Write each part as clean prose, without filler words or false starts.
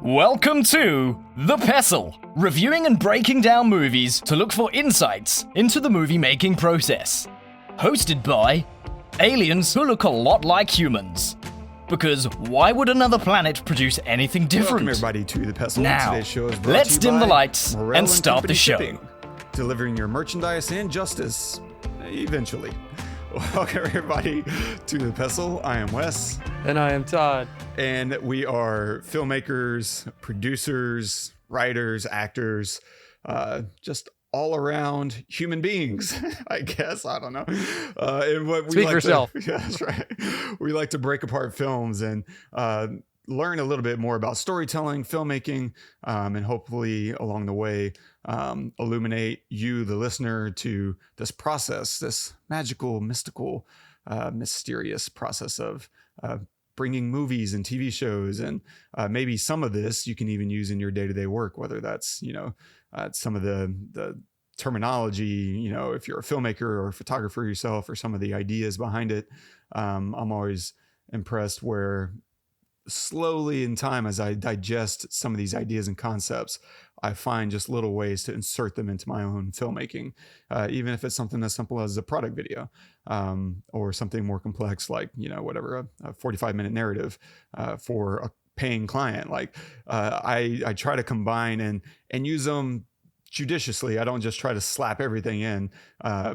Welcome to The Pestle, reviewing and breaking down movies to look for insights into the movie-making process. Hosted by aliens who look a lot like humans. Because why would another planet produce anything different? Welcome everybody to The Pestle. Now, Today's show is brought let's to you dim the by lights Morel and start Company the show. Shipping, delivering your merchandise and justice, eventually. Welcome everybody to The Pestle. I am Wes. And I am Todd. And we are filmmakers, producers, writers, actors, just all around human beings, I guess. I don't know. And what we Speak like for yourself. Yeah, that's right. We like to break apart films and learn a little bit more about storytelling, filmmaking, and hopefully along the way illuminate you, the listener, to this process, this magical, mystical, mysterious process of bringing movies and TV shows, and maybe some of this you can even use in your day-to-day work, whether that's, some of the terminology, if you're a filmmaker or a photographer yourself, or some of the ideas behind it. I'm always impressed where slowly in time, as I digest some of these ideas and concepts, I find just little ways to insert them into my own filmmaking, even if it's something as simple as a product video, or something more complex like, whatever, a 45-minute narrative for a paying client. Like I try to combine and use them judiciously. I don't just try to slap everything in,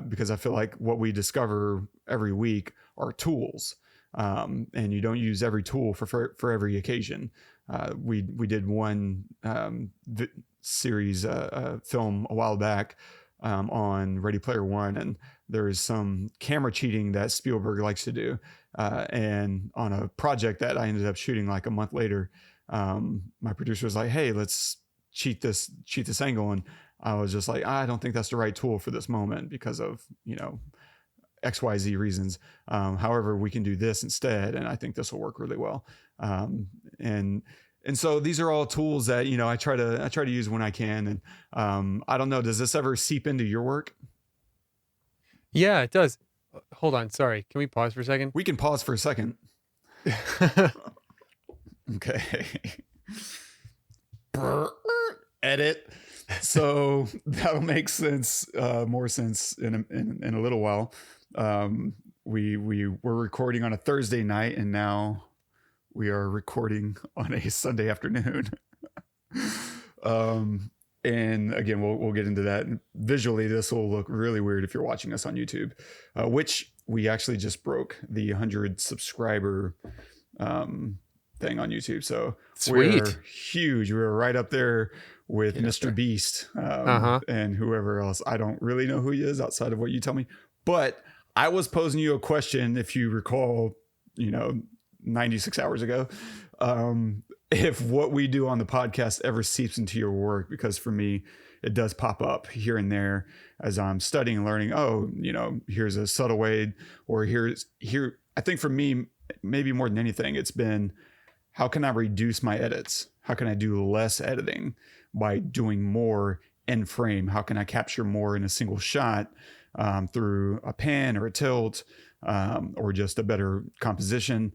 because I feel like what we discover every week are tools. And you don't use every tool for every occasion. We did one series film a while back on Ready Player One, and there's some camera cheating that Spielberg likes to do. And on a project that I ended up shooting like a month later, my producer was like, "Hey, let's cheat this angle," and I was just like, "I don't think that's the right tool for this moment because of XYZ reasons. However, we can do this instead, and I think this will work really well." And so these are all tools that I try to use when I can. And I don't know, does this ever seep into your work? Yeah, it does. Hold on, sorry. Can we pause for a second? We can pause for a second. Okay. Edit. So that'll make sense, more sense in a little while. We were recording on a Thursday night, and now we are recording on a Sunday afternoon. And again, we'll get into that. Visually, this will look really weird if you're watching us on YouTube, which we actually just broke the 100 subscriber thing on YouTube. So Sweet. We're huge. We're right up there with Mr. Beast and whoever else. I don't really know who he is outside of what you tell me, but I was posing you a question, if you recall, 96 hours ago, if what we do on the podcast ever seeps into your work, because for me, it does pop up here and there as I'm studying and learning. Oh, here's a subtle way, or here. I think for me, maybe more than anything, it's been, how can I reduce my edits? How can I do less editing by doing more in frame? How can I capture more in a single shot? Through a pan or a tilt, or just a better composition,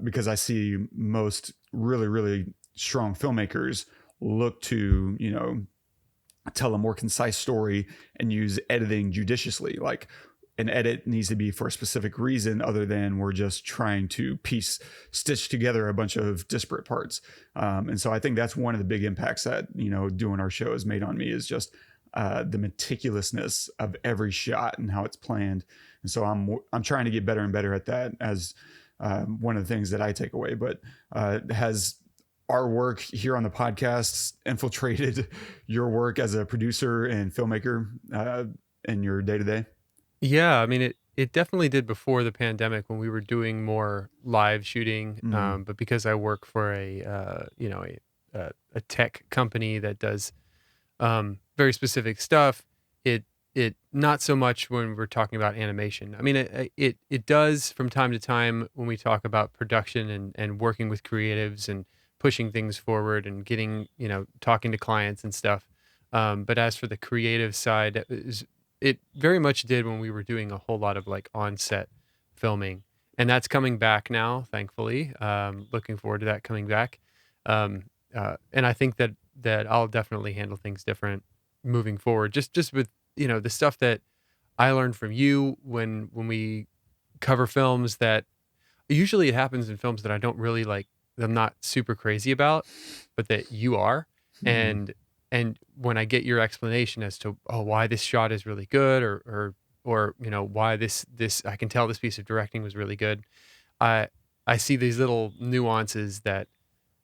because I see most really, really strong filmmakers look to, tell a more concise story and use editing judiciously. Like, an edit needs to be for a specific reason other than we're just trying to stitch together a bunch of disparate parts. And so I think that's one of the big impacts that, doing our show has made on me, is just the meticulousness of every shot and how it's planned. And so I'm trying to get better and better at that as one of the things that I take away. But has our work here on the podcast infiltrated your work as a producer and filmmaker in your day-to-day? Yeah, I mean, it definitely did before the pandemic when we were doing more live shooting. Mm-hmm. But because I work for a tech company that does very specific stuff, it not so much when we're talking about animation. I mean, it does from time to time when we talk about production and working with creatives and pushing things forward and getting, talking to clients and stuff. But as for the creative side, it very much did when we were doing a whole lot of like on-set filming, and that's coming back now, thankfully. Looking forward to that coming back. I think that I'll definitely handle things different moving forward. Just with, the stuff that I learned from you when we cover films that usually it happens in films that I don't really like, I'm not super crazy about, but that you are. Mhm. And when I get your explanation as to why this shot is really good, or why this I can tell this piece of directing was really good, I I see these little nuances that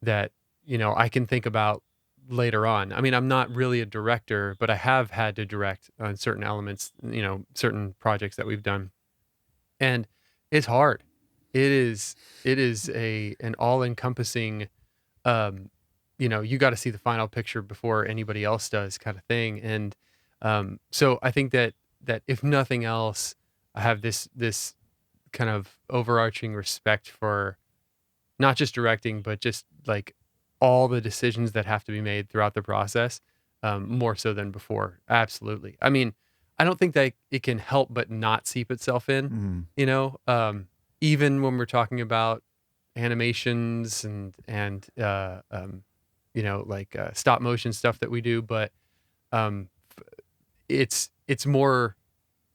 I can think about later on. I mean, I'm not really a director, but I have had to direct on certain elements, certain projects that we've done, and it's hard. It is an all-encompassing, um, you got to see the final picture before anybody else does, kind of thing. And so I think that if nothing else, I have this kind of overarching respect for not just directing, but just like all the decisions that have to be made throughout the process, more so than before. Absolutely. I mean, I don't think that it can help but not seep itself in, Mhm. even when we're talking about animations and like stop motion stuff that we do, but um, it's more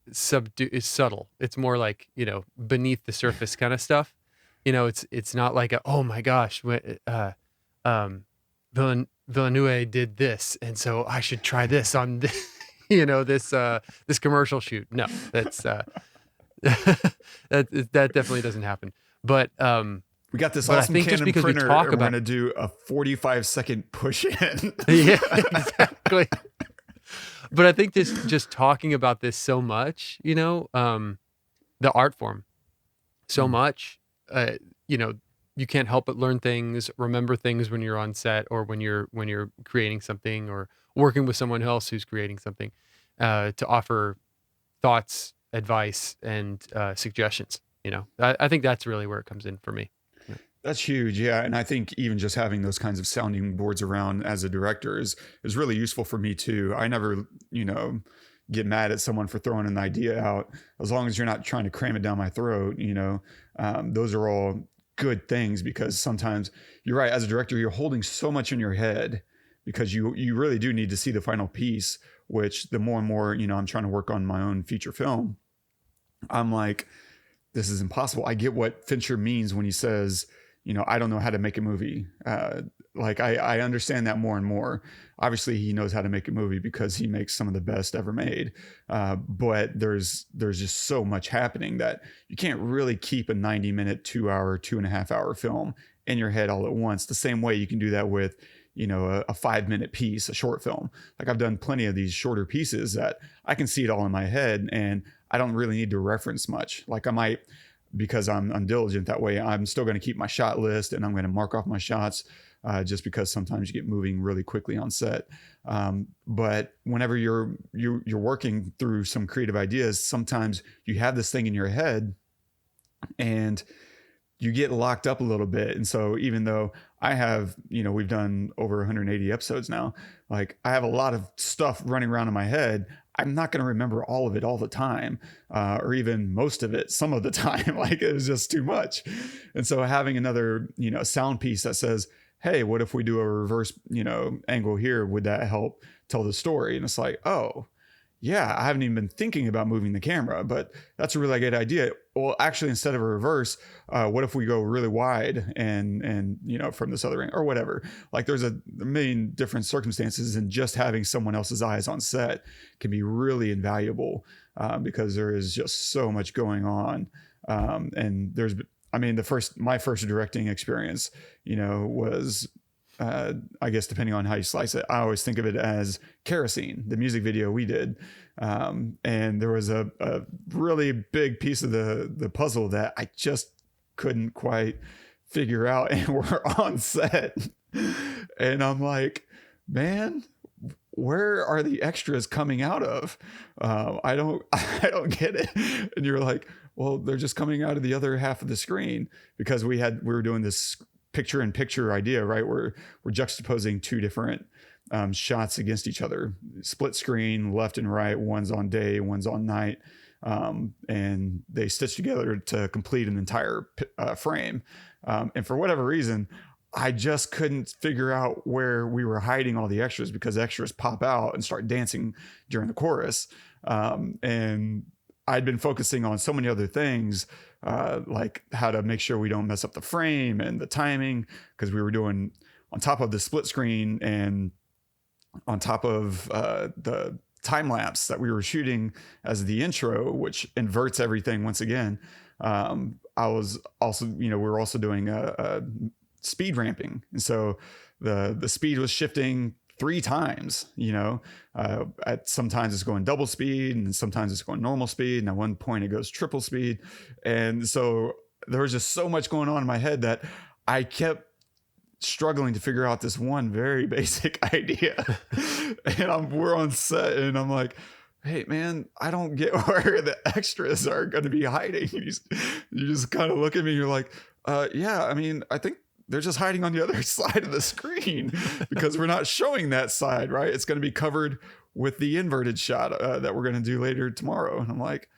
it's subtle. It's more like, beneath the surface kind of stuff. It's not like oh my gosh, um, Villeneuve did this, and so I should try this on this, this commercial shoot. No, that's that definitely doesn't happen. But We got this but I awesome think just Canon because we printer, talk and we're about gonna do a 45-second push in. yeah, exactly. But I think just talking about this so much, the art form so Mm. much, uh, you know, you can't help but learn things, remember things when you're on set or when you're creating something or working with someone else who's creating something, to offer thoughts, advice, and suggestions. I think that's really where it comes in for me. Yeah. That's huge, yeah. And I think even just having those kinds of sounding boards around as a director is really useful for me too. I never, get mad at someone for throwing an idea out, as long as you're not trying to cram it down my throat. Those are all good things, because sometimes you're right. As a director, you're holding so much in your head because you really do need to see the final piece. Which the more and more I'm trying to work on my own feature film, I'm like, this is impossible. I get what Fincher means when he says, I don't know how to make a movie. Like I understand that more and more. Obviously, he knows how to make a movie because he makes some of the best ever made. But there's just so much happening that you can't really keep a 90-minute, 2-hour, 2.5-hour film in your head all at once. The same way you can do that with a 5-minute piece, a short film. Like I've done plenty of these shorter pieces that I can see it all in my head, and I don't really need to reference much. Like I might, because I'm diligent that way, I'm still going to keep my shot list and I'm going to mark off my shots, just because sometimes you get moving really quickly on set. But whenever you're working through some creative ideas, sometimes you have this thing in your head and you get locked up a little bit. And so even though I have, we've done over 180 episodes now, like I have a lot of stuff running around in my head, I'm not going to remember all of it all the time, or even most of it some of the time. Like it was just too much. And so having another, sound piece that says, hey, what if we do a reverse, angle here? Would that help tell the story? And it's like, oh, yeah, I haven't even been thinking about moving the camera, but that's a really good idea. Well, actually, instead of a reverse, what if we go really wide and from this other end or whatever? Like there's a million different circumstances, and just having someone else's eyes on set can be really invaluable, because there is just so much going on. And my first directing experience, was, I guess depending on how you slice it, I always think of it as Kerosene, the music video we did. And there was a really big piece of the puzzle that I just couldn't quite figure out, and we're on set. And I'm like, man, where are the extras coming out of? I don't get it. And you're like, well, they're just coming out of the other half of the screen, because we were doing this picture-in-picture idea, right? We're juxtaposing two different shots against each other, split screen, left and right. One's on day, one's on night, and they stitch together to complete an entire frame. And for whatever reason, I just couldn't figure out where we were hiding all the extras, because extras pop out and start dancing during the chorus. And I'd been focusing on so many other things, like how to make sure we don't mess up the frame and the timing, because we were doing on top of the split screen and on top of the time lapse that we were shooting as the intro, which inverts everything once again. I was also, we were also doing a speed ramping, and so the speed was shifting 3 times. At sometimes it's going double speed, and sometimes it's going normal speed, and at one point it goes triple speed. And so there was just so much going on in my head that I kept struggling to figure out this one very basic idea. And we're on set, and I'm like, hey man, I don't get where the extras are going to be hiding. You just kind of look at me, you're like, yeah, I mean, I think they're just hiding on the other side of the screen, because we're not showing that side, right? It's going to be covered with the inverted shot that we're going to do later tomorrow. And I'm like,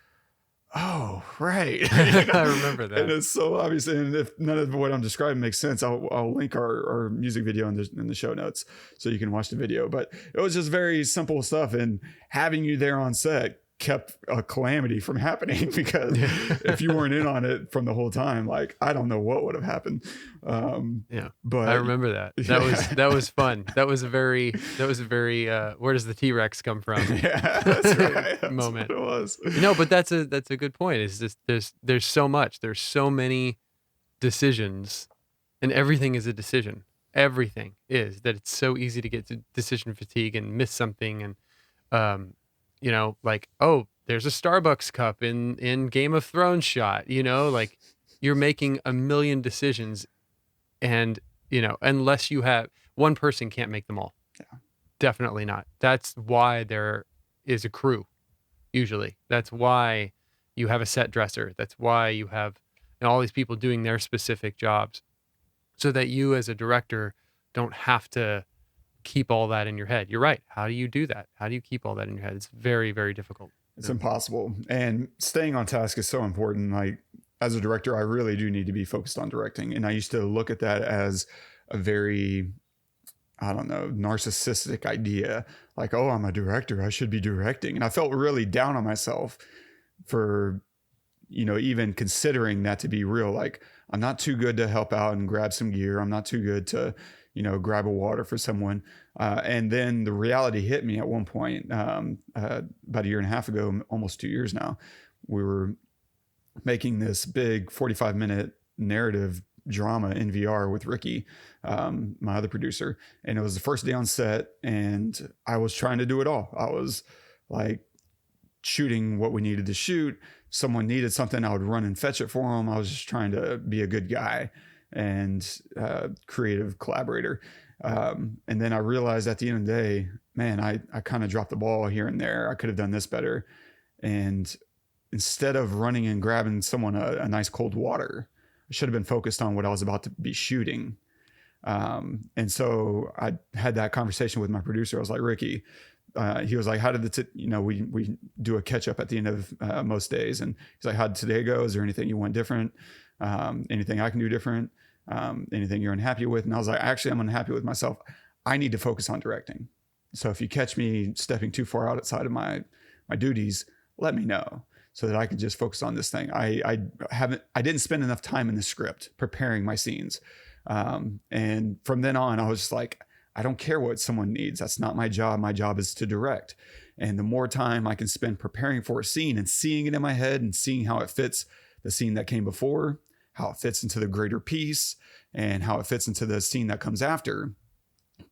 oh, right. I remember that. And it's so obvious. And if none of what I'm describing makes sense, I'll link our music video in the show notes so you can watch the video. But it was just very simple stuff. And having you there on set kept a calamity from happening, because if you weren't in on it from the whole time, like, I don't know what would have happened. But I remember that. That was fun. That was a very where does the T-Rex come from? Yeah, that's right. That's moment. what it was. But that's a good point. It's just there's so much. There's so many decisions, and everything is a decision. Everything is that. It's so easy to get to decision fatigue and miss something. And like, oh, there's a Starbucks cup in Game of Thrones shot, like you're making a million decisions, and, unless you have one person can't make them all. Yeah. Definitely not. That's why there is a crew. Usually that's why you have a set dresser. That's why you have all these people doing their specific jobs, so that you as a director don't have to keep all that in your head. You're right. How do you do that? How do you keep all that in your head? It's very, very difficult. It's impossible. And staying on task is so important. Like, as a director, I really do need to be focused on directing. And I used to look at that as a very, I don't know, narcissistic idea. Like, oh, I'm a director, I should be directing. And I felt really down on myself for, even considering that to be real. Like, I'm not too good to help out and grab some gear. I'm not too good to, grab a water for someone. And then the reality hit me at one point, about a year and a half ago, almost 2 years now. We were making this big 45-minute narrative drama in VR with Ricky, my other producer. And it was the first day on set, and I was trying to do it all. I was like shooting what we needed to shoot. Someone needed something, I would run and fetch it for them. I was just trying to be a good guy and creative collaborator. And then I realized at the end of the day, man, I kind of dropped the ball here and there. I could have done this better. And instead of running and grabbing someone a nice cold water, I should have been focused on what I was about to be shooting. And so I had that conversation with my producer. I was like, Ricky, he was like, how did we do a catch up at the end of most days. And he's like, how did today go? Is there anything you want different? Anything I can do different? Anything you're unhappy with? And I was like, actually, I'm unhappy with myself. I need to focus on directing. So if you catch me stepping too far outside of my duties, let me know so that I can just focus on this thing. I didn't spend enough time in the script preparing my scenes. And from then on, I was just like, I don't care what someone needs. That's not my job. My job is to direct. And the more time I can spend preparing for a scene and seeing it in my head and seeing how it fits the scene that came before, how it fits into the greater piece, and how it fits into the scene that comes after,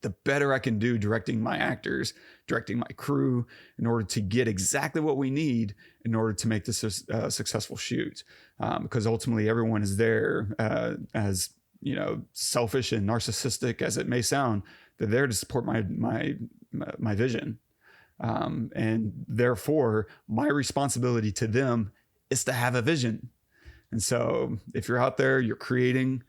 the better I can do directing my actors, directing my crew, in order to get exactly what we need in order to make this a successful shoot. Because ultimately everyone is there, as selfish and narcissistic as it may sound, they're there to support my vision. And therefore my responsibility to them is to have a vision. And so if you're out there, you're creating,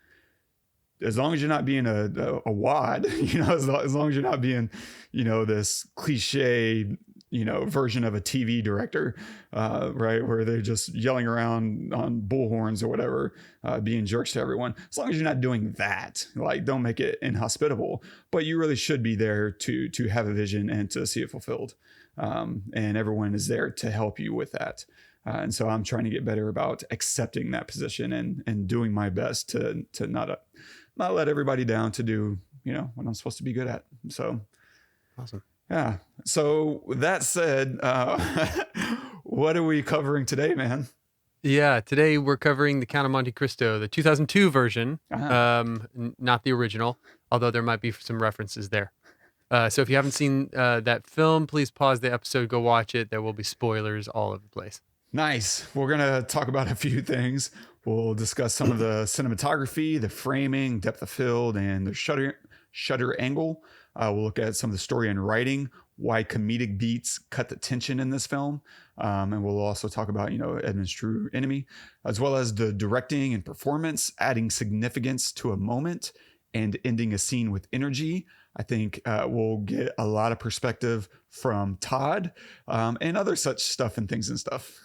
as long as you're not being a wad, as long as you're not being, this cliche, version of a TV director, right? Where they're just yelling around on bullhorns or whatever, being jerks to everyone. As long as you're not doing that, like, don't make it inhospitable, but you really should be there to have a vision and to see it fulfilled. And everyone is there to help you with that. And so I'm trying to get better about accepting that position and doing my best to not let everybody down, to do, what I'm supposed to be good at. So Awesome. yeah. So that said, what are we covering today, man? Yeah, today we're covering the Count of Monte Cristo, the 2002 version, not the original, although there might be some references there. So if you haven't seen that film, please pause the episode, go watch it. There will be spoilers all over the place. Nice. We're going to talk about a few things. We'll discuss some of the cinematography, the framing, depth of field, and the shutter angle. We'll look at some of the story and writing, why comedic beats cut the tension in this film. And we'll also talk about, Edmond's true enemy, as well as the directing and performance, adding significance to a moment and ending a scene with energy. I think we'll get a lot of perspective from Todd and other such stuff and things and stuff.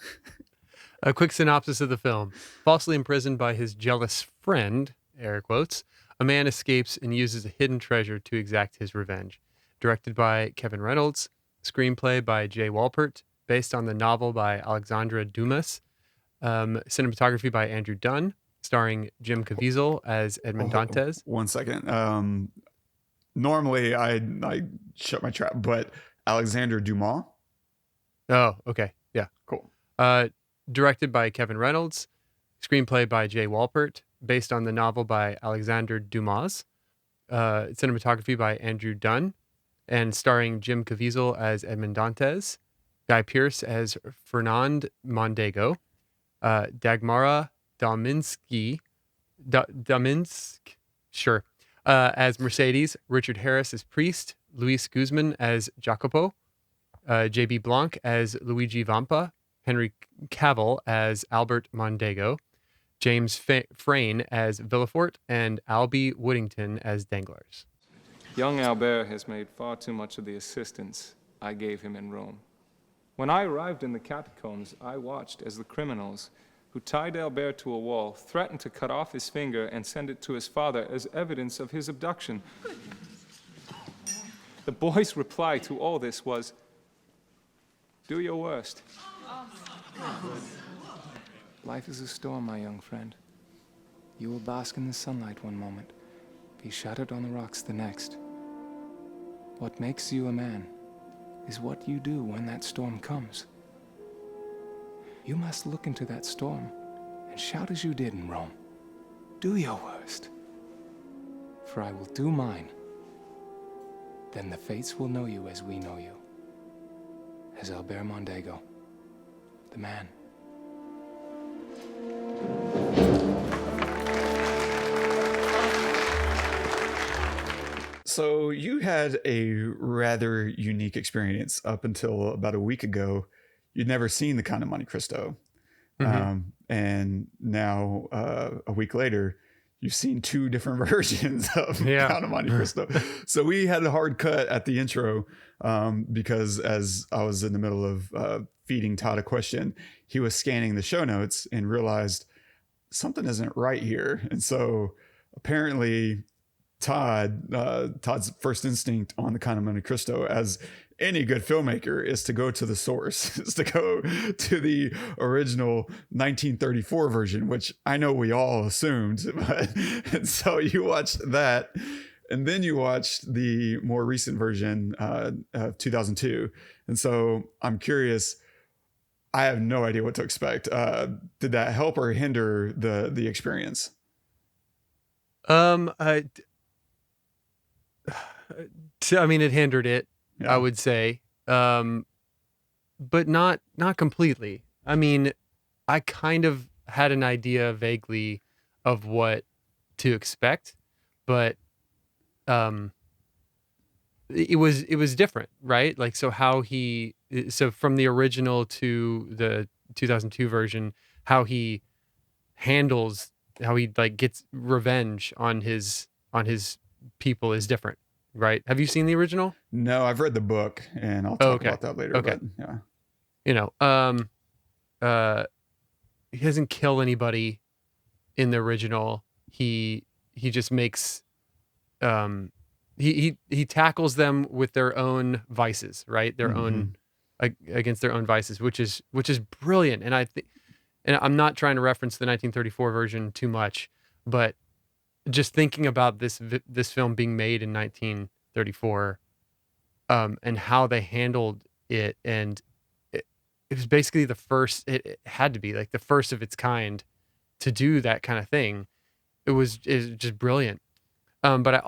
A quick synopsis of the film. Falsely imprisoned by his jealous friend, air quotes, a man escapes and uses a hidden treasure to exact his revenge. Directed by Kevin Reynolds. Screenplay by Jay Wolpert, based on the novel by Alexandre Dumas. Cinematography by Andrew Dunn, starring Jim Caviezel as Edmond Dantes. 1 second. Normally I shut my trap, but Alexandre Dumas. Oh, okay. Yeah. Cool. Directed by Kevin Reynolds. Screenplay by Jay Wolpert, based on the novel by Alexandre Dumas. Cinematography by Andrew Dunn, and starring Jim Caviezel as Edmond Dantes, Guy Pearce as Fernand Mondego, Dagmara Dominczyk, as Mercedes, Richard Harris as Priest, Luis Guzman as Jacopo, J.B. Blanc as Luigi Vampa, Henry Cavill as Albert Mondego, James Frain as Villefort, and Albie Woodington as Danglars. Young Albert has made far too much of the assistance I gave him in Rome. When I arrived in the catacombs, I watched as the criminals who tied Albert to a wall threatened to cut off his finger and send it to his father as evidence of his abduction. The boy's reply to all this was, "Do your worst." Life is a storm, my young friend. You will bask in the sunlight one moment, be shattered on the rocks the next. What makes you a man is what you do when that storm comes. You must look into that storm and shout as you did in Rome. Do your worst, for I will do mine. Then the fates will know you as we know you, as Albert Mondego, the man. So you had a rather unique experience up until about a week ago. You'd never seen the Count of Monte Cristo. Mm-hmm. And now a week later, you've seen two different versions of Count of Monte Cristo. So we had a hard cut at the intro because as I was in the middle of feeding Todd a question, he was scanning the show notes and realized something isn't right here. And so apparently Todd's first instinct on the Count of Monte Cristo, as any good filmmaker, is to go to the source, is to go to the original 1934 version, which I know we all assumed. And so you watched that, and then you watched the more recent version of 2002. And so I'm curious, I have no idea what to expect. Did that help or hinder the experience? I mean, it hindered it, I would say, but not completely. I mean, I kind of had an idea vaguely of what to expect, but it was different, right? Like, so from the original to the 2002 version, how he like gets revenge on his people is different, right? Have you seen the original? No, I've read the book, and I'll talk okay. about that later. Okay. But yeah. You know, he doesn't kill anybody in the original. He just makes he tackles them with their own vices, right? Their own against their own vices, which is brilliant. And I think, and I'm not trying to reference the 1934 version too much, but just thinking about this film being made in 1934, and how they handled it, and it was basically the first. It had to be like the first of its kind to do that kind of thing. It was just brilliant. But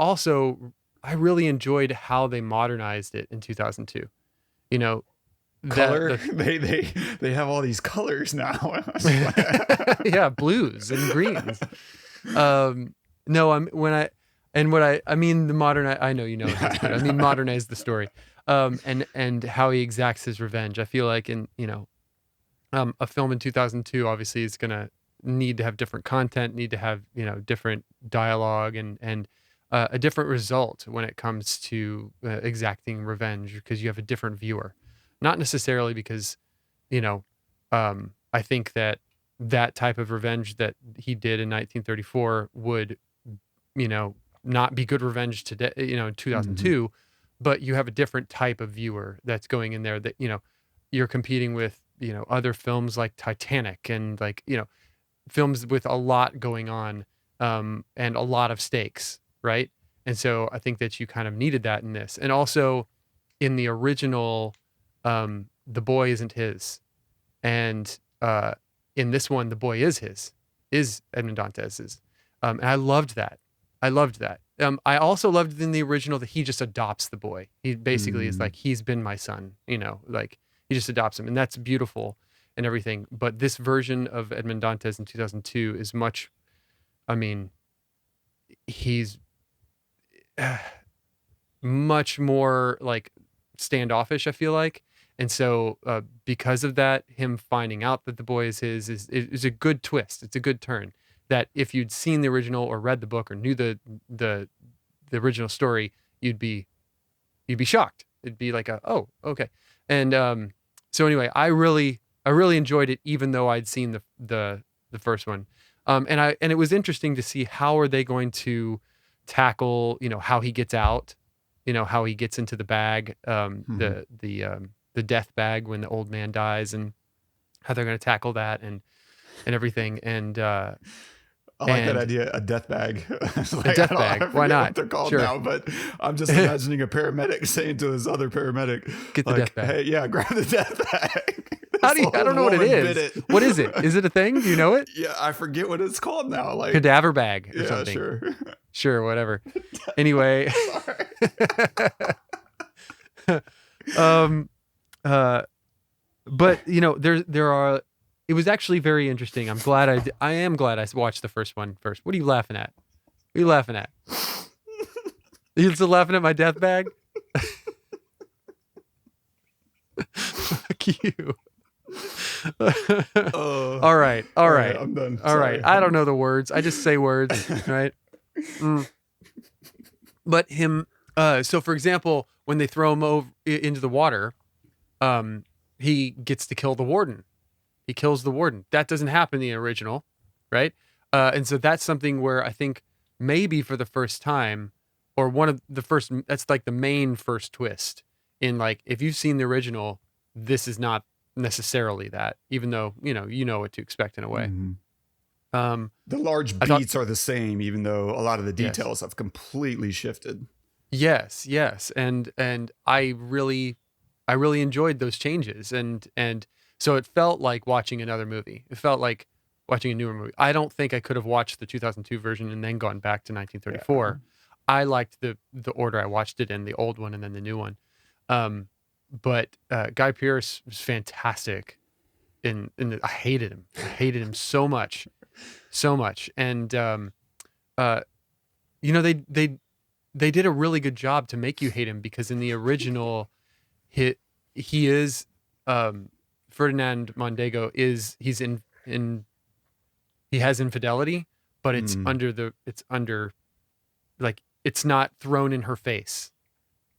I really enjoyed how they modernized it in 2002. You know, Color. They have all these colors now. yeah, blues and greens. No, I mean the modern. I know you know this, but I mean modernize the story. And how he exacts his revenge. I feel like a film in 2002 obviously is gonna need to have different content, need to have different dialogue and a different result when it comes to exacting revenge, because you have a different viewer. Not necessarily because, I think that type of revenge that he did in 1934 would, not be good revenge today, in 2002, but you have a different type of viewer that's going in there that, you're competing with, other films like Titanic and like, films with a lot going on, and a lot of stakes, right? And so I think that you kind of needed that in this. And also in the original, the boy isn't his. And in this one, the boy is Edmond Dantes's. And I loved that. I also loved in the original that he just adopts the boy. He basically is like, he's been my son, like he just adopts him. And that's beautiful and everything. But this version of Edmond Dantes in 2002 is much, he's much more like standoffish, I feel like. And so because of that, him finding out that the boy is his is a good twist. It's a good turn that if you'd seen the original or read the book or knew the original story, you'd be shocked. It'd be like oh, okay. And so anyway, I really enjoyed it, even though I'd seen the first one. And it was interesting to see how are they going to tackle, how he gets out, how he gets into the bag, the death bag when the old man dies, and how they're going to tackle that and everything. And I like that idea, a death bag. Like, a death bag. Why not? What they're called sure. now, but I'm just imagining a paramedic saying to his other paramedic, "Get the death bag." Hey, yeah, grab the death bag. How do you? I don't know what it is. What is it? Is it a thing? Do you know it? Yeah, I forget what it's called now. Like cadaver bag or something. Sure. Sure, whatever. Anyway. But there are. It was actually very interesting. I am glad I watched the first one first. What are you laughing at? What are you laughing at? You still laughing at my death bag? Fuck you. All right. I'm done. All right. I don't know the words. I just say words, right? But him. So for example, when they throw him over into the water, he gets to kill the warden. He kills the warden. That doesn't happen in the original, right? And so that's something where I think maybe for the first time, or one of the first, that's like the main first twist in like, if you've seen the original, this is not necessarily that, even though, you know what to expect in a way. The large beats are the same, even though a lot of the details have completely shifted. Yes. And I really enjoyed those changes. And so it felt like watching another movie. It felt like watching a newer movie. I don't think I could have watched the 2002 version and then gone back to 1934. Yeah. I liked the order I watched it in, the old one and then the new one. But Guy Pearce was fantastic. I hated him. I hated him so much. And they did a really good job to make you hate him, because in the original, he is. Fernand Mondego he has infidelity, but it's it's not thrown in her face.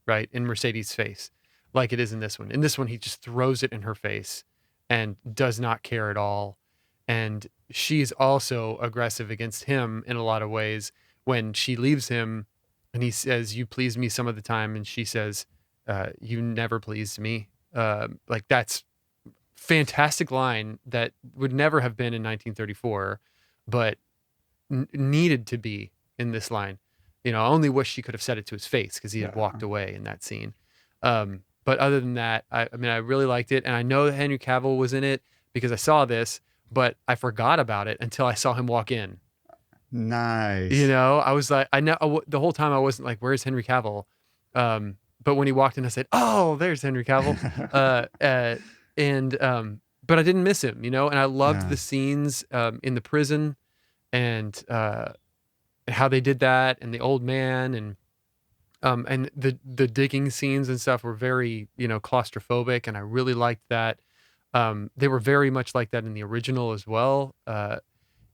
right, in Mercedes' face, like it is in this one. In this one, he just throws it in her face and does not care at all. And she's also aggressive against him in a lot of ways when she leaves him and he says, "You please me some of the time." And she says, "You never pleased me." Like, that's fantastic line that would never have been in 1934, but needed to be in this line. I only wish she could have said it to his face because he had walked away in that scene. But other than that, I mean, I really liked it. And I know that Henry Cavill was in it because I saw this, but I forgot about it until I saw him walk in. Nice. I was like, I know the whole time I wasn't like, where's Henry Cavill? But when he walked in, I said, oh, there's Henry Cavill. But I didn't miss him, and I loved the scenes in the prison and how they did that, and the old man, and the digging scenes and stuff were very, claustrophobic, and I really liked that. They were very much like that in the original as well,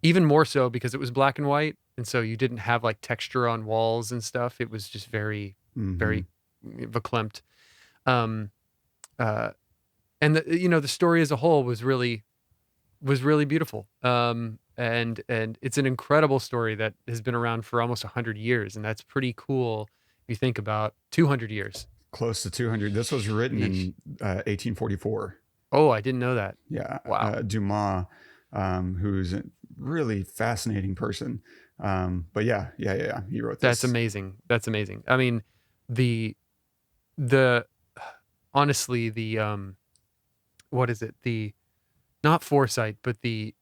even more so because it was black and white, and so you didn't have like texture on walls and stuff. It was just very, very verklempt. And the story as a whole was really beautiful. And it's an incredible story that has been around for almost 100 years, and that's pretty cool if you think about 200 years. Close to 200. This was written in 1844. Oh, I didn't know that. Yeah. Wow. Dumas, who's a really fascinating person. But yeah. He wrote this. That's amazing. I mean, honestly, what is it? Not foresight, but the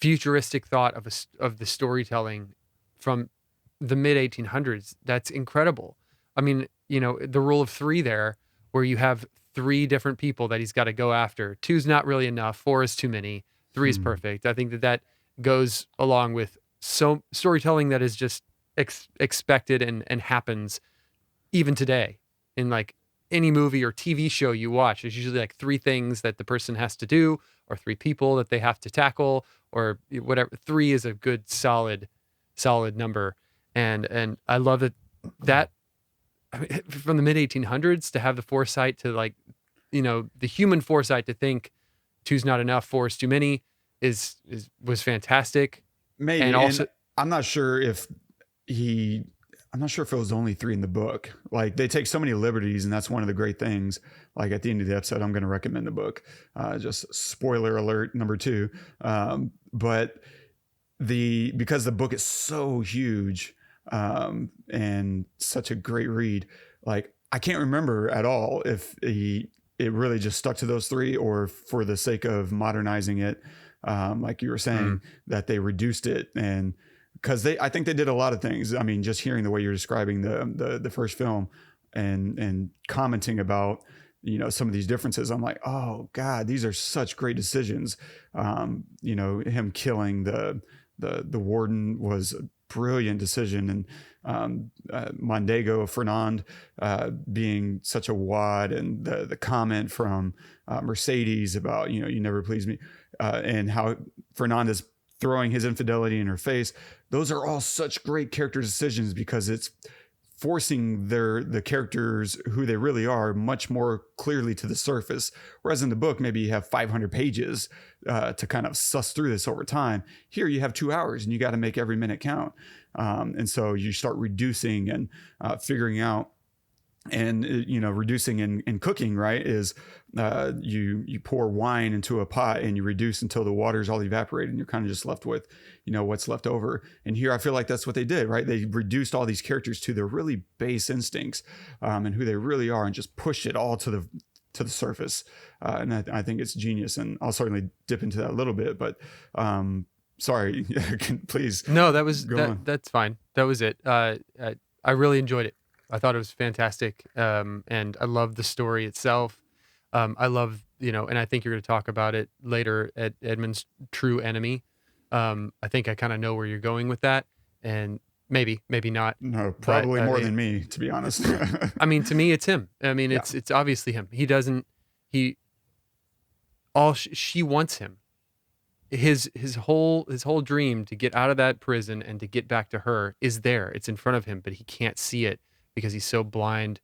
futuristic thought of the storytelling from the mid 1800s. That's incredible. I mean, the rule of three there, where you have 3 different people that he's got to go after. 2's not really enough. 4 is too many. 3 is perfect. I think that goes along with storytelling that is just expected and happens even today in like any movie or TV show you watch. There's usually like 3 things that the person has to do, or 3 people that they have to tackle, or whatever. 3 is a good solid number. And I love that I mean, from the mid 1800s to have the foresight to the human foresight to think 2's not enough, 4 is too many was fantastic. Maybe. And also, I'm not sure if it was only 3 in the book. Like, they take so many liberties, and that's one of the great things. Like, at the end of the episode, I'm going to recommend the book. Just spoiler alert number 2. But because the book is so huge, and such a great read, like, I can't remember at all if it really just stuck to those 3, or for the sake of modernizing it, like you were saying, that they reduced it. And because I think they did a lot of things. I mean, just hearing the way you're describing the first film and commenting about, some of these differences, I'm like, oh God, these are such great decisions. Him killing the warden was a brilliant decision. And Mondego, Fernand, being such a wad, and the comment from Mercedes about, you never pleased me, and how Fernand is throwing his infidelity in her face. Those are all such great character decisions, because it's forcing the characters, who they really are, much more clearly to the surface. Whereas in the book, maybe you have 500 pages to kind of suss through this over time. Here you have 2 hours, and you got to make every minute count. And so you start reducing and figuring out, and reducing in cooking, right, is you pour wine into a pot and you reduce until the water's all evaporated, and you're kind of just left with what's left over. And here I feel like that's what they did, right? They reduced all these characters to their really base instincts, and who they really are, and just pushed it all to the surface. And I think it's genius, and I'll certainly dip into that a little bit, but sorry, please. No, that's fine. That was it. I really enjoyed it. I thought it was fantastic. And I love the story itself. I love, and I think you're going to talk about it later, at Edmond's true enemy. I think I kind of know where you're going with that, and maybe not. No, probably more than me, to be honest. I mean, to me, it's him. I mean, it's obviously him. She wants him. His whole dream to get out of that prison and to get back to her is there. It's in front of him, but he can't see it because he's so blind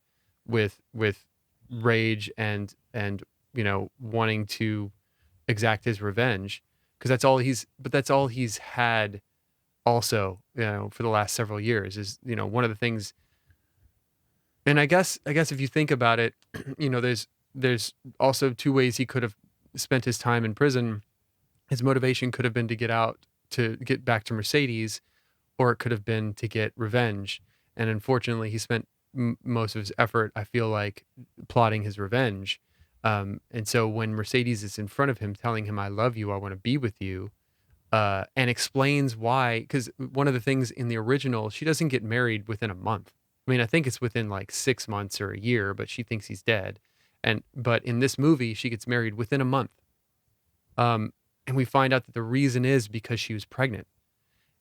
with rage and wanting to exact his revenge, because that's all he's had also, for the last several years, is one of the things. And I guess if you think about it, there's also two ways he could have spent his time in prison. His motivation could have been to get out, to get back to Mercedes, or it could have been to get revenge. And unfortunately, he spent most of his effort, I feel like, plotting his revenge. And so when Mercedes is in front of him telling him, "I love you, I want to be with you," and explains why, because one of the things in the original, she doesn't get married within a month. I mean, I think it's within like 6 months or a year, but she thinks he's dead. But in this movie, she gets married within a month. And we find out that the reason is because she was pregnant.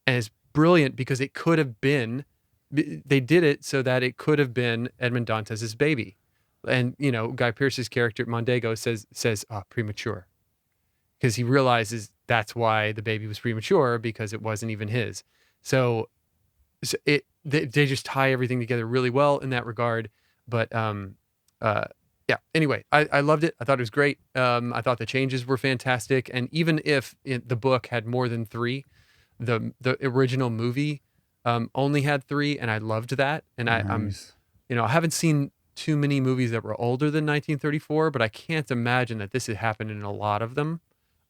And it's brilliant because it could have been, they did it so that it could have been Edmond Dantes' baby. And, Guy Pearce's character, Mondego, says premature. Because he realizes that's why the baby was premature, because it wasn't even his. So they just tie everything together really well in that regard. But yeah, anyway, I loved it. I thought it was great. I thought the changes were fantastic. And even if the book had more than 3, the original movie only had 3, and I loved that. And Nice. I haven't seen too many movies that were older than 1934, but I can't imagine that this had happened in a lot of them,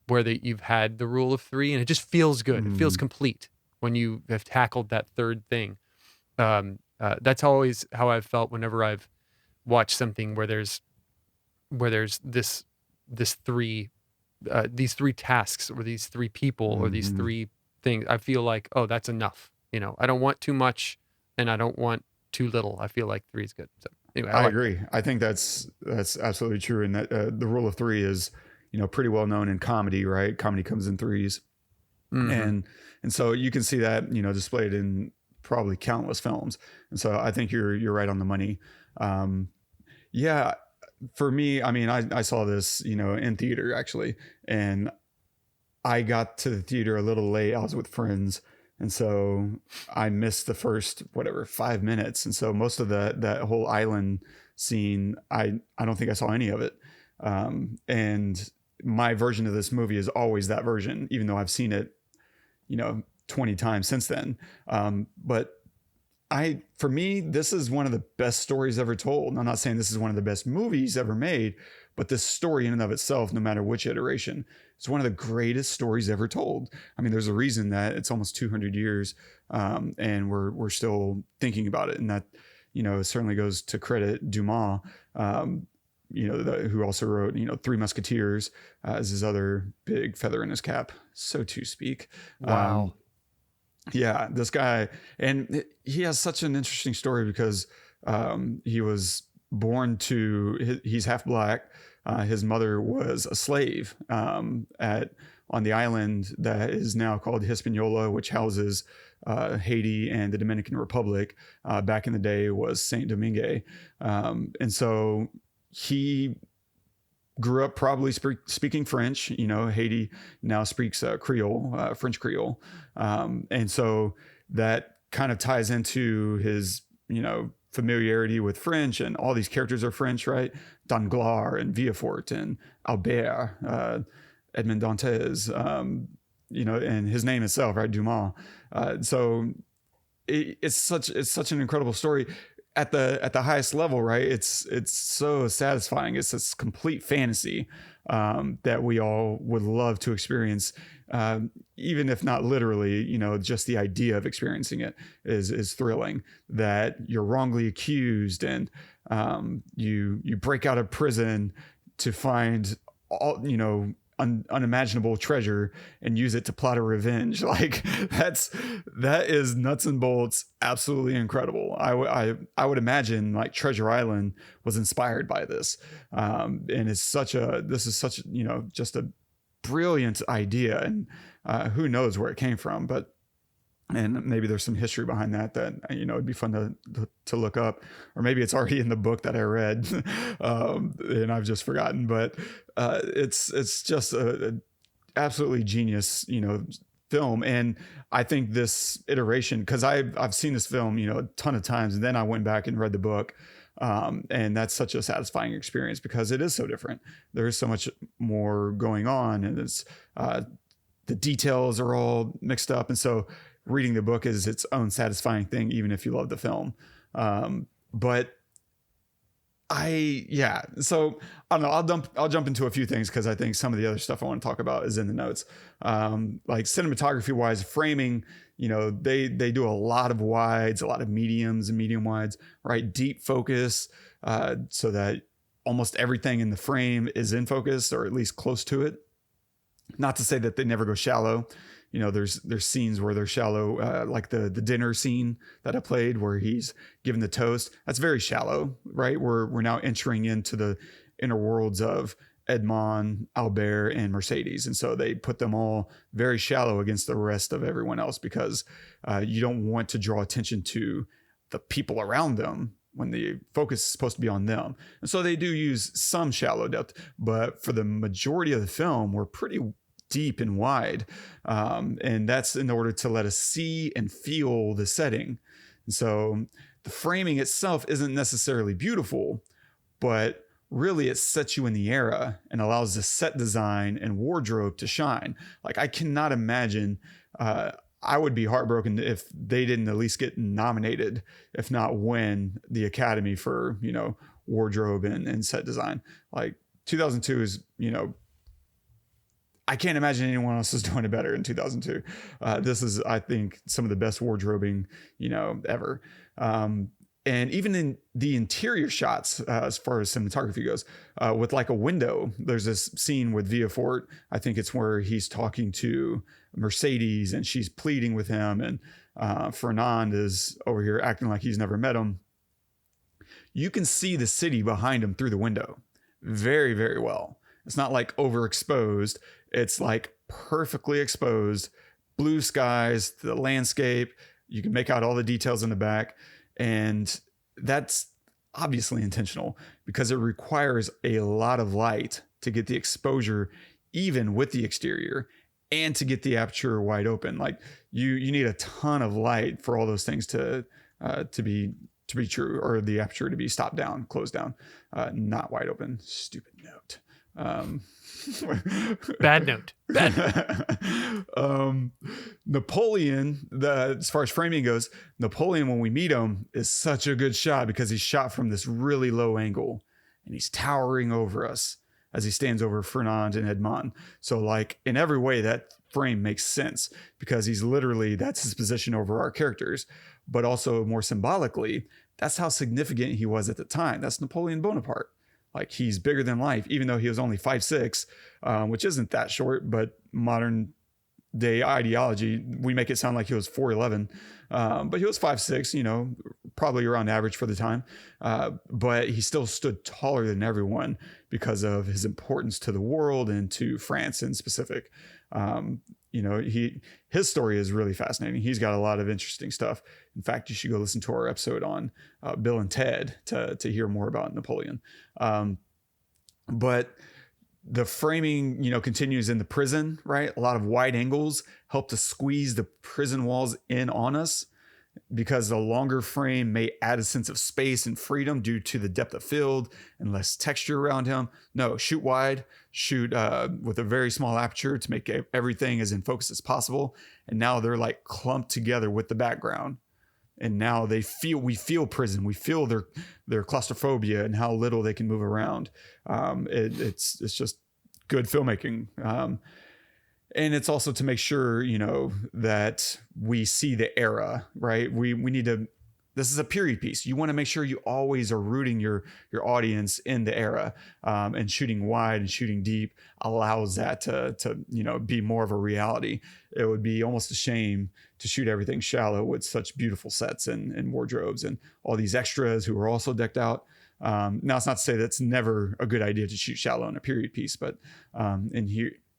where you've had the rule of 3, and it just feels good. It feels complete when you have tackled that third thing. That's always how I've felt whenever I've watched something where there's these 3 tasks, or these 3 people, or these 3 things. I feel like, oh, that's enough. I don't want too much, and I don't want too little. I feel like 3 is good. So anyway, I agree. I think that's absolutely true. And that the rule of 3 is, pretty well known in comedy, right? Comedy comes in 3s. And so you can see that, displayed in probably countless films. And so I think you're right on the money. Yeah, for me, I mean, I saw this, in theater actually, and I got to the theater a little late. I was with friends. And so I missed the first, 5 minutes. And so most of that whole island scene, I don't think I saw any of it. And my version of this movie is always that version, even though I've seen it, 20 times since then. But for me, this is one of the best stories ever told. And I'm not saying this is one of the best movies ever made, but this story in and of itself, no matter which iteration, it's one of the greatest stories ever told. I mean, there's a reason that it's almost 200 years, and we're still thinking about it. And that, certainly goes to credit Dumas, who also wrote, Three Musketeers, as his other big feather in his cap, so to speak. Wow. Yeah, this guy, and he has such an interesting story because he was born he's half black. His mother was a slave on the island that is now called Hispaniola, which houses Haiti and the Dominican Republic. Back in the day was Saint Domingue. And so he grew up probably speaking French. Haiti now speaks Creole, French Creole. And so that kind of ties into his, familiarity with French, and all these characters are French, right? Danglars and Villefort and Albert, Edmond Dantes, and his name itself, right? Dumas. So it's such an incredible story at the highest level, right? It's so satisfying. It's this complete fantasy that we all would love to experience, even if not literally. Just the idea of experiencing it is thrilling. That you're wrongly accused, and you break out of prison to find all unimaginable treasure and use it to plot a revenge. Like that is nuts and bolts, absolutely incredible. I would imagine like Treasure Island was inspired by this, and this is such just a brilliant idea, and who knows where it came from, and maybe there's some history behind that it'd be fun to look up, or maybe it's already in the book that I read, and I've just forgotten. But it's just a absolutely genius, film. And I think this iteration, because I've seen this film, a ton of times, and then I went back and read the book. And that's such a satisfying experience because it is so different. There is so much more going on, and it's the details are all mixed up. And so reading the book is its own satisfying thing, even if you love the film. But so I don't know. I'll jump into a few things because I think some of the other stuff I want to talk about is in the notes. Like cinematography wise, framing, they do a lot of wides, a lot of mediums and medium wides, right? Deep focus, so that almost everything in the frame is in focus or at least close to it. Not to say that they never go shallow. There's scenes where they're shallow, like the dinner scene that I played where he's given the toast. That's very shallow, right? We're now entering into the inner worlds of Edmond, Albert, and Mercedes. And so they put them all very shallow against the rest of everyone else because you don't want to draw attention to the people around them when the focus is supposed to be on them. And so they do use some shallow depth, but for the majority of the film, we're pretty deep and wide. And that's in order to let us see and feel the setting. And so the framing itself isn't necessarily beautiful, but really it sets you in the era and allows the set design and wardrobe to shine. Like I cannot imagine, I would be heartbroken if they didn't at least get nominated, if not win the Academy for, wardrobe and set design. Like 2002 is, I can't imagine anyone else is doing it better in 2002. This is, I think, some of the best wardrobing, ever. And even in the interior shots, as far as cinematography goes, with like a window, there's this scene with Villefort. I think it's where he's talking to Mercedes and she's pleading with him. And Fernand is over here acting like he's never met him. You can see the city behind him through the window very, very well. It's not like overexposed. It's like perfectly exposed, blue skies, the landscape. You can make out all the details in the back. And that's obviously intentional because it requires a lot of light to get the exposure, even with the exterior, and to get the aperture wide open. Like you need a ton of light for all those things to be true, or the aperture to be stopped down, closed down, not wide open. Stupid note. Bad note. Napoleon, as far as framing goes, Napoleon, when we meet him, is such a good shot because he's shot from this really low angle and he's towering over us as he stands over Fernand and Edmond. So like in every way that frame makes sense because that's his position over our characters, but also more symbolically, that's how significant he was at the time. That's Napoleon Bonaparte. Like he's bigger than life, even though he was only 5'6", which isn't that short, but modern day ideology, we make it sound like he was 4'11", but he was 5'6", probably around average for the time. But he still stood taller than everyone because of his importance to the world and to France in specific. His story is really fascinating. He's got a lot of interesting stuff. In fact, you should go listen to our episode on Bill and Ted to hear more about Napoleon. But the framing, continues in the prison, right? A lot of wide angles help to squeeze the prison walls in on us because the longer frame may add a sense of space and freedom due to the depth of field and less texture around him. No, shoot wide, shoot with a very small aperture to make everything as in focus as possible. And now they're like clumped together with the background. And now we feel prison. We feel their claustrophobia and how little they can move around. It's just good filmmaking. And it's also to make sure, that we see the era, right? We need to, this is a period piece. You want to make sure you always are rooting your audience in the era, and shooting wide and shooting deep allows that to be more of a reality. It would be almost a shame to shoot everything shallow with such beautiful sets and wardrobes and all these extras who are also decked out. Now it's not to say that's never a good idea to shoot shallow in a period piece, but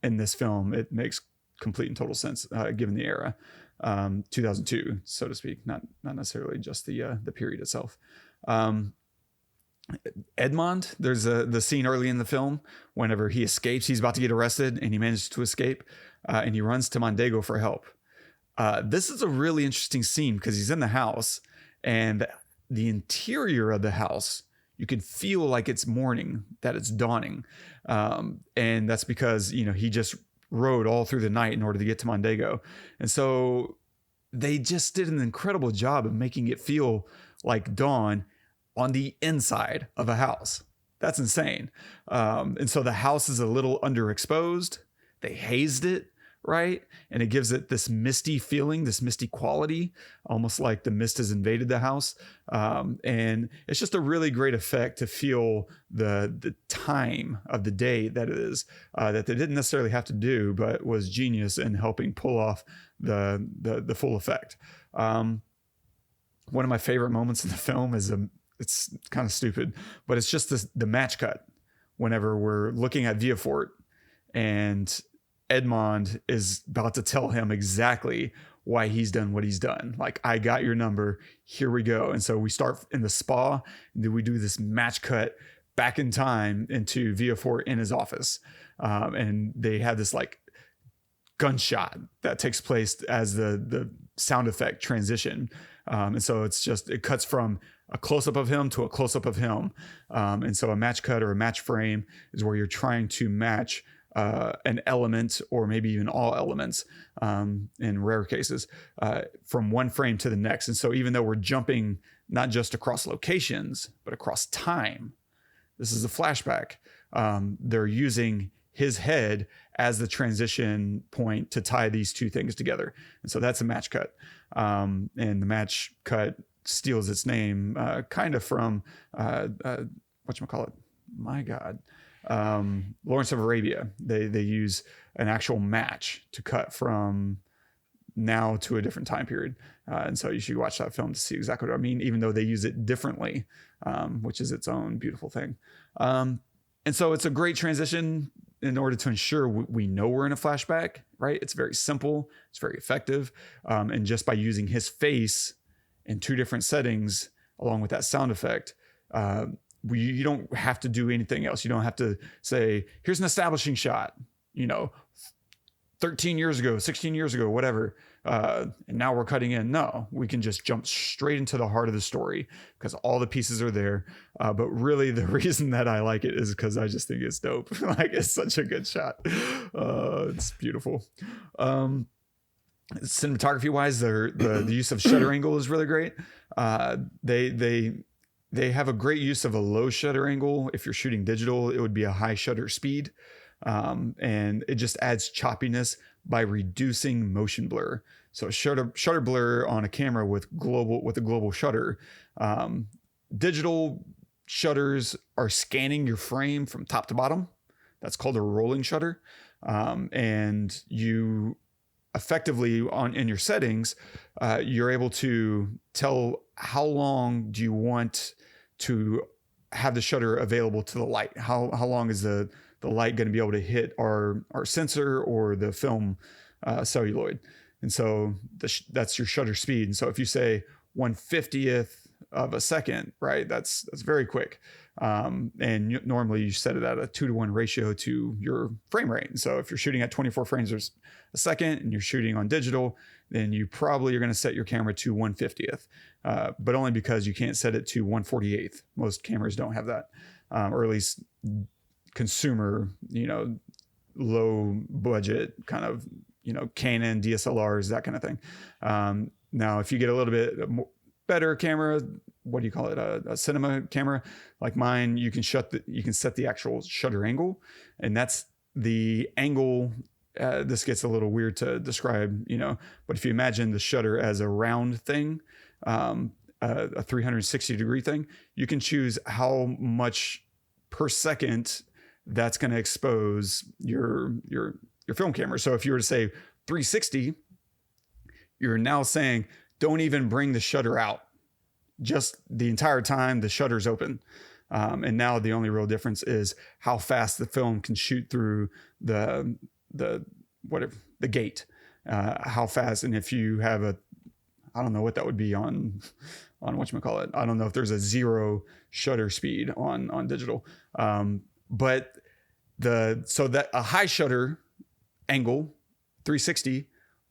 in this film, it makes complete and total sense given the era. 2002, so to speak, not necessarily just the period itself. Edmond, there's the scene early in the film whenever he escapes, he's about to get arrested and he manages to escape. and he runs to Mondego for help. This is a really interesting scene because he's in the house, and the interior of the house, you can feel like it's morning, that it's dawning. And that's because, he just rode all through the night in order to get to Mondego. And so they just did an incredible job of making it feel like dawn on the inside of a house. That's insane. And so the house is a little underexposed. They hazed it, right? And it gives it this misty feeling, this misty quality, almost like the mist has invaded the house. And it's just a really great effect to feel the time of the day that it is, that they didn't necessarily have to do, but was genius in helping pull off the full effect. One of my favorite moments in the film is it's kind of stupid, but it's just the match cut whenever we're looking at Villefort and Edmond is about to tell him exactly why he's done what he's done. Like, I got your number, here we go. And so we start in the spa, and then we do this match cut back in time into Villefort in his office. And they have this like gunshot that takes place as the sound effect transition. And so it cuts from a close-up of him to a close-up of him. And so a match cut or a match frame is where you're trying to match an element, or maybe even all elements, in rare cases, from one frame to the next. And so even though we're jumping not just across locations, but across time, this is a flashback. They're using his head as the transition point to tie these two things together. And so that's a match cut. And the match cut steals its name kind of from, whatchamacallit? My God. Lawrence of Arabia. They use an actual match to cut from now to a different time period. And so you should watch that film to see exactly what I mean, even though they use it differently, which is its own beautiful thing. And so it's a great transition in order to ensure we know we're in a flashback, right? It's very simple. It's very effective. And just by using his face in two different settings, along with that sound effect, you don't have to do anything else. You don't have to say, here's an establishing shot, 13 years ago, 16 years ago, whatever. And now we're cutting in. No, we can just jump straight into the heart of the story because all the pieces are there. But really the reason that I like it is because I just think it's dope. Like, it's such a good shot. It's beautiful. Cinematography wise, the use of shutter angle is really great. They have a great use of a low shutter angle. If you're shooting digital, it would be a high shutter speed. And it just adds choppiness by reducing motion blur. So shutter blur on a camera with a global shutter. Digital shutters are scanning your frame from top to bottom. That's called a rolling shutter. And you effectively in your settings, you're able to tell how long do you want to have the shutter available to the light. How long is the light going to be able to hit our sensor or the film celluloid? And so that's your shutter speed. And so if you say 1/50th of a second, right, that's very quick. And normally you set it at a 2-to-1 ratio to your frame rate. And so if you're shooting at 24 frames a second and you're shooting on digital, then you probably are going to set your camera to 1/50th, but only because you can't set it to 1/48th. Most cameras don't have that, or at least consumer, low budget kind of, Canon DSLRs, that kind of thing. Now, if you get a little bit better camera, what do you call it? A cinema camera like mine, you can set the actual shutter angle, and that's the angle. This gets a little weird to describe, but if you imagine the shutter as a round thing, a 360 degree thing, you can choose how much per second that's going to expose your film camera. So if you were to say 360, you're now saying, don't even bring the shutter out. Just the entire time the shutter's open. And now the only real difference is how fast the film can shoot through the gate, how fast. And if you have I don't know what that would be on whatchamacallit. I don't know if there's a 0 shutter speed on digital. But so that a high shutter angle 360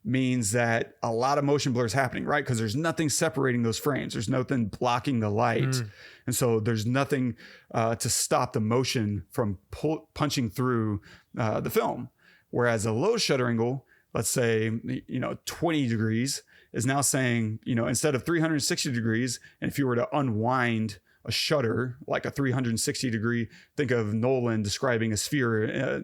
means that a lot of motion blur is happening, right? Because there's nothing separating those frames. There's nothing blocking the light. And so there's nothing to stop the motion from punching through the film. Whereas a low shutter angle, let's say, 20 degrees, is now saying, instead of 360 degrees, and if you were to unwind a shutter, like a 360 degree, think of Nolan describing a sphere,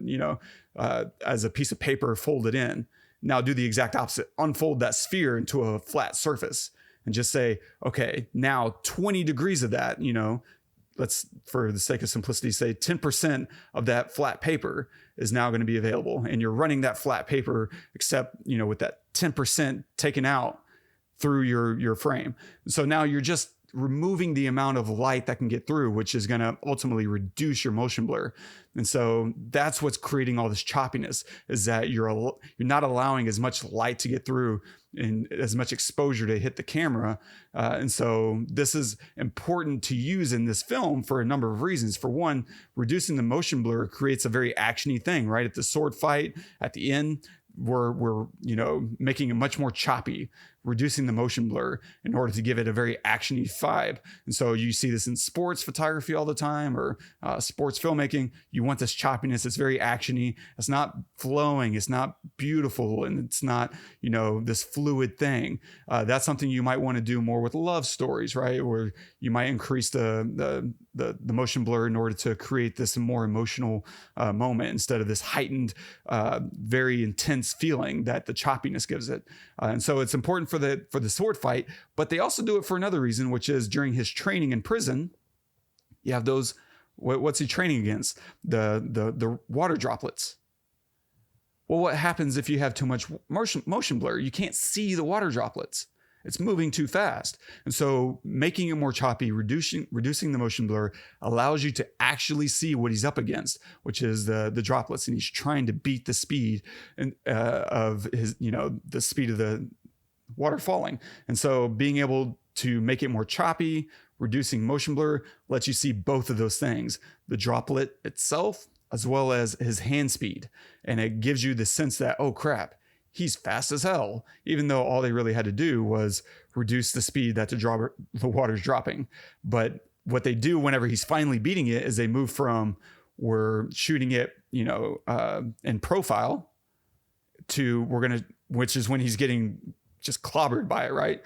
as a piece of paper folded in. Now do the exact opposite. Unfold that sphere into a flat surface and just say, okay, now 20 degrees of that, let's, for the sake of simplicity, say 10% of that flat paper is now going to be available. And you're running that flat paper, except, with that 10% taken out through your frame. So now you're just removing the amount of light that can get through, which is going to ultimately reduce your motion blur. And so that's what's creating all this choppiness, is that you're not allowing as much light to get through and as much exposure to hit the camera. And so this is important to use in this film for a number of reasons. For one, reducing the motion blur creates a very actiony thing, right? At the sword fight at the end, we're making it much more choppy, reducing the motion blur in order to give it a very actiony vibe. And so you see this in sports photography all the time, or sports filmmaking. You want this choppiness. It's very actiony. It's not flowing. It's not beautiful. And it's not, this fluid thing. That's something you might want to do more with love stories, right? Where you might increase the motion blur in order to create this more emotional moment instead of this heightened, very intense feeling that the choppiness gives it. And so it's important for the sword fight, but they also do it for another reason, which is during his training in prison, you have those, what's he training against? The water droplets. Well, what happens if you have too much motion blur? You can't see the water droplets. It's moving too fast. And so making it more choppy, reducing the motion blur allows you to actually see what he's up against, which is the droplets. And he's trying to beat the speed of his, the speed of the water falling. And so being able to make it more choppy, reducing motion blur, lets you see both of those things, the droplet itself, as well as his hand speed. And it gives you the sense that, oh crap, he's fast as hell, even though all they really had to do was reduce the speed that the water's dropping. But what they do whenever he's finally beating it is they move from, we're shooting it, in profile, to which is when he's getting just clobbered by it, right?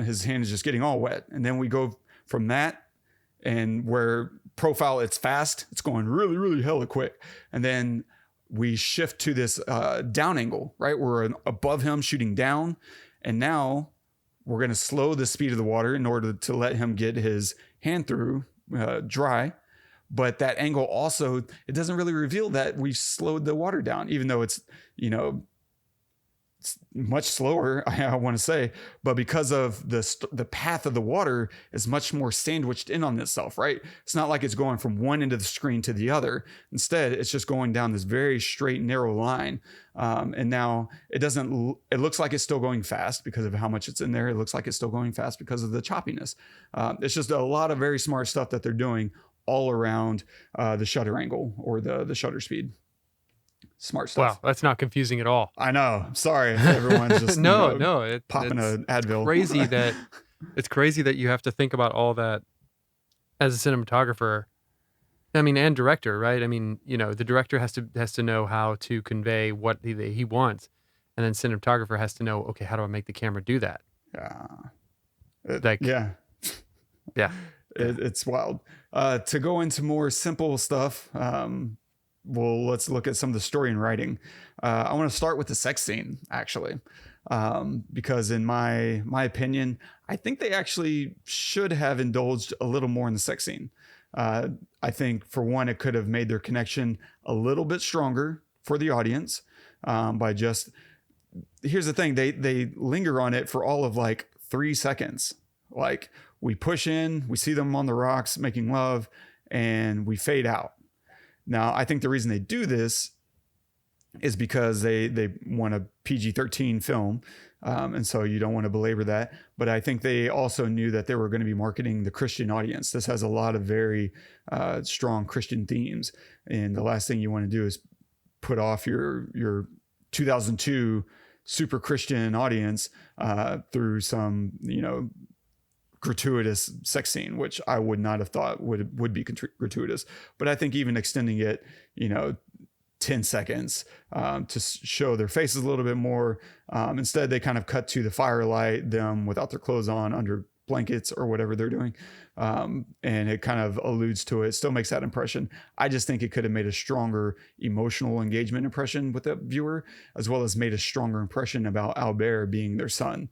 His hand is just getting all wet. And then we go from that, and where profile, it's fast, it's going really, really hella quick. And then we shift to this down angle, right? We're above him shooting down. And now we're going to slow the speed of the water in order to let him get his hand through dry. But that angle also, it doesn't really reveal that we've slowed the water down, even though it's, it's much slower, I want to say, but because of the path of the water is much more sandwiched in on itself, right? It's not like it's going from one end of the screen to the other. Instead, it's just going down this very straight, narrow line. And now it looks like it's still going fast because of how much it's in there. It looks like it's still going fast because of the choppiness. It's just a lot of very smart stuff that they're doing all around the shutter angle or the shutter speed. Smart stuff. Wow, that's not confusing at all. I know. Sorry, everyone's just popping an Advil. It's crazy that you have to think about all that as a cinematographer. I mean, and director, right? I mean, the director has to know how to convey what he wants, and then cinematographer has to know, okay, how do I make the camera do that? Yeah. It's wild. To go into more simple stuff. Well, let's look at some of the story and writing. I want to start with the sex scene, actually, because in my opinion, I think they actually should have indulged a little more in the sex scene. I think, for one, it could have made their connection a little bit stronger for the audience by just... Here's the thing. They linger on it for all of 3 seconds. Like, we push in, we see them on the rocks making love, and we fade out. Now, I think the reason they do this is because they want a PG-13 film, and so you don't want to belabor that. But I think they also knew that they were going to be marketing the Christian audience. This has a lot of very strong Christian themes, and the last thing you want to do is put off your 2002 super Christian audience through some, gratuitous sex scene, which I would not have thought would be gratuitous. But I think even extending it, 10 seconds to show their faces a little bit more. Instead, they kind of cut to the firelight, them without their clothes on under blankets or whatever they're doing. And it kind of alludes to it, still makes that impression. I just think it could have made a stronger emotional engagement impression with the viewer, as well as made a stronger impression about Albert being their son.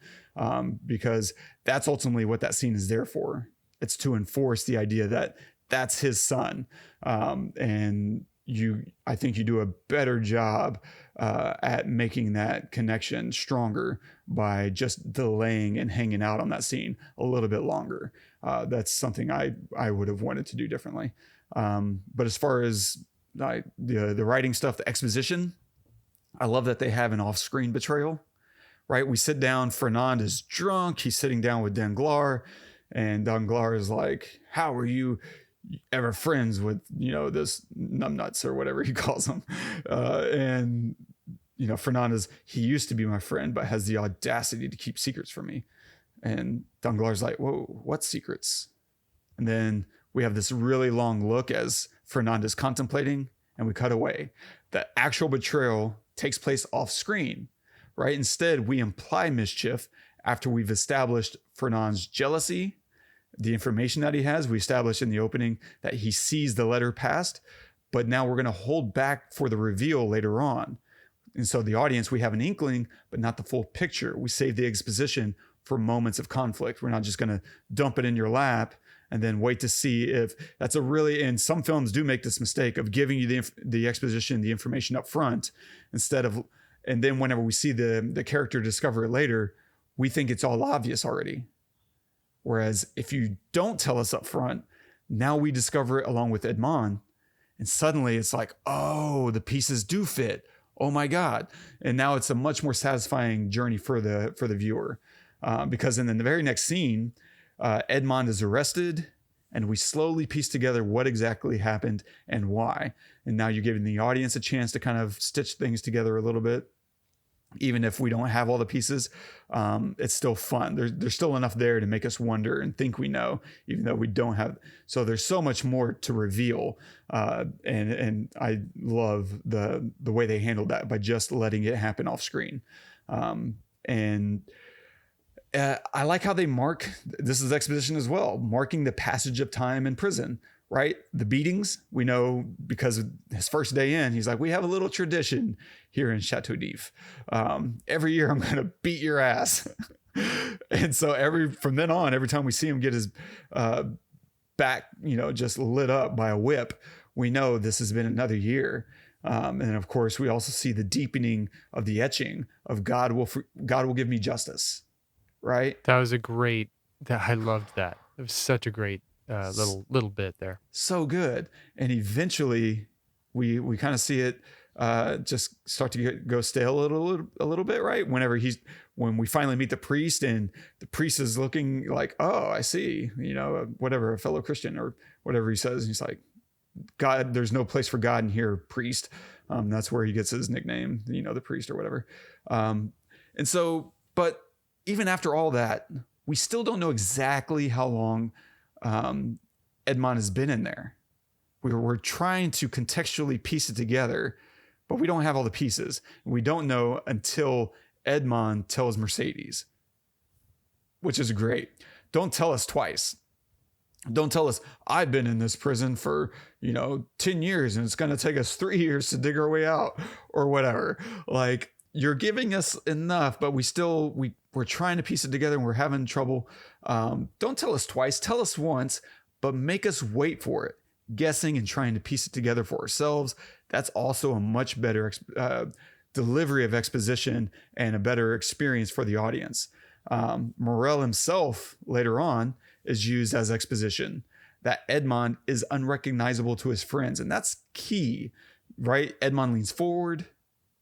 Because that's ultimately what that scene is there for. It's to enforce the idea that that's his son. And I think you do a better job at making that connection stronger by just delaying and hanging out on that scene a little bit longer. That's something I would have wanted to do differently. But as far as the writing stuff, the exposition, I love that they have an off-screen betrayal, right? We sit down, Fernand is drunk, he's sitting down with Danglars, and Danglars is like, how are you ever friends with, this numbnuts or whatever he calls them? And, Fernand he used to be my friend, but has the audacity to keep secrets from me. And Danglars is like, whoa, what secrets? And then we have this really long look as Fernand is contemplating, and we cut away. The actual betrayal takes place off screen, right? Instead, we imply mischief after we've established Fernand's jealousy, the information that he has. We established in the opening that he sees the letter passed, but now we're going to hold back for the reveal later on. And so the audience, we have an inkling, but not the full picture. We save the exposition for moments of conflict. We're not just going to dump it in your lap and then wait to see if that's and some films do make this mistake of giving you the exposition, the information up front, and then whenever we see the character discover it later, we think it's all obvious already. Whereas if you don't tell us up front, now we discover it along with Edmond, and suddenly it's like, oh, the pieces do fit. Oh my God. And now it's a much more satisfying journey for the viewer. Because in the very next scene, Edmond is arrested, and we slowly piece together what exactly happened and why. And now you're giving the audience a chance to kind of stitch things together a little bit. Even if we don't have all the pieces, it's still fun. There's still enough there to make us wonder and think we know, even though we don't have. So there's so much more to reveal. And I love the way they handled that by just letting it happen off screen. And I like how they mark, this is exposition as well, marking the passage of time in prison, right? The beatings, we know because of his first day in, he's like, we have a little tradition here in Chateau d'If. Every year I'm going to beat your ass. And so from then on, every time we see him get his back, just lit up by a whip, we know this has been another year. And of course, we also see the deepening of the etching of God will give me justice. Right. That was I loved that. It was such a great little bit there. So good. And eventually we kind of see it just start to go stale a little bit, right? When we finally meet the priest, and the priest is looking like, oh, I see, whatever, a fellow Christian or whatever he says. And he's like, God, there's no place for God in here, priest. That's where he gets his nickname, the priest or whatever. And so, but even after all that, we still don't know exactly how long Edmond has been in there. We're trying to contextually piece it together, but we don't have all the pieces. We don't know until Edmond tells Mercedes, which is great. Don't tell us twice. Don't tell us, I've been in this prison for, 10 years and it's going to take us 3 years to dig our way out or whatever. Like, you're giving us enough, but we're trying to piece it together and we're having trouble. Don't tell us twice, tell us once, but make us wait for it, guessing and trying to piece it together for ourselves. That's also a much better delivery of exposition and a better experience for the audience. Morel himself later on is used as exposition, that Edmond is unrecognizable to his friends. And that's key, right? Edmond leans forward,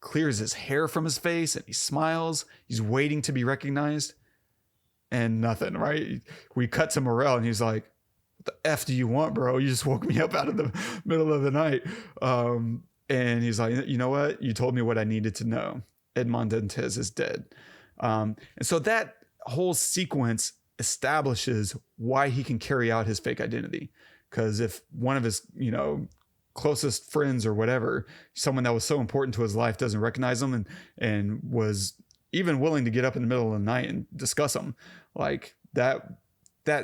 clears his hair from his face, and he smiles. He's waiting to be recognized, and nothing, right? We cut to Morel, and he's like, what the F do you want, bro? You just woke me up out of the middle of the night. And he's like, you know what? You told me what I needed to know. Edmond Dantes is dead. And so that whole sequence establishes why he can carry out his fake identity. Because if one of his, closest friends or whatever, someone that was so important to his life, doesn't recognize him and was even willing to get up in the middle of the night and discuss him, like that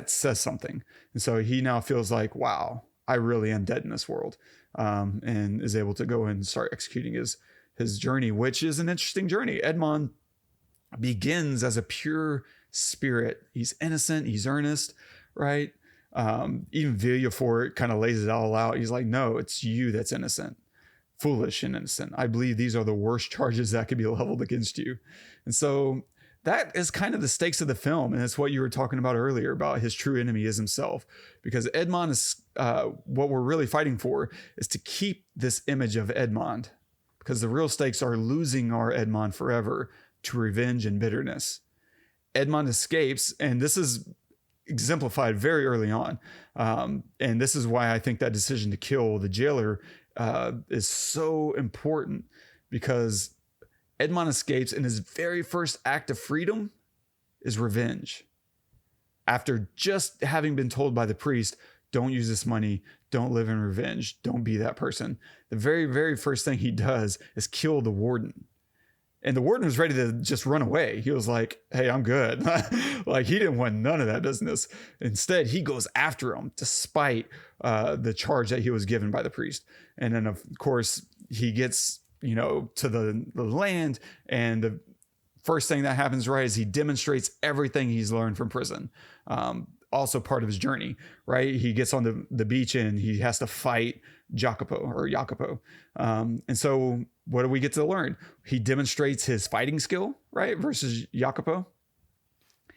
says something. And so he now feels like, wow, I really am dead in this world, and is able to go and start executing his journey, which is an interesting journey. Edmond begins as a pure spirit. He's innocent. He's earnest, right? Even Villefort kind of lays it all out. He's like, no, it's you that's innocent, foolish and innocent. I believe these are the worst charges that could be leveled against you. And so that is kind of the stakes of the film. And it's what you were talking about earlier about his true enemy is himself, because Edmond is, what we're really fighting for is to keep this image of Edmond, because the real stakes are losing our Edmond forever to revenge and bitterness. Edmond escapes, and this is exemplified very early on. And this is why I think that decision to kill the jailer is so important, because Edmond escapes, and his very first act of freedom is revenge. After just having been told by the priest, don't use this money, don't live in revenge, don't be that person, the very, very first thing he does is kill the warden. And the warden was ready to just run away. He was like, hey, I'm good. Like, he didn't want none of that business. Instead, he goes after him despite the charge that he was given by the priest. And then, of course, he gets, to the land. And the first thing that happens, right, is he demonstrates everything he's learned from prison. Also part of his journey, right? He gets on the beach and he has to fight Jacopo. And so what do we get to learn? He demonstrates his fighting skill, right? Versus Jacopo.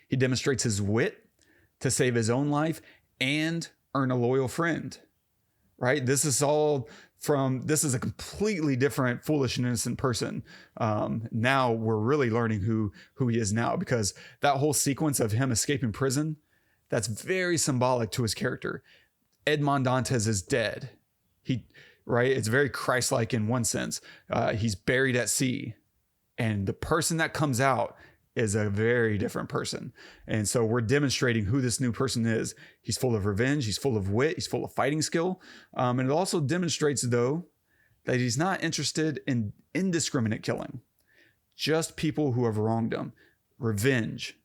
He demonstrates his wit to save his own life and earn a loyal friend, right? This is a completely different, foolish and innocent person. Now we're really learning who he is now, because that whole sequence of him escaping prison, that's very symbolic to his character. Edmond Dantes is dead. Right? It's very Christ-like in one sense. He's buried at sea, and the person that comes out is a very different person. And so we're demonstrating who this new person is. He's full of revenge. He's full of wit. He's full of fighting skill. And it also demonstrates, though, that he's not interested in indiscriminate killing, just people who have wronged him. Revenge,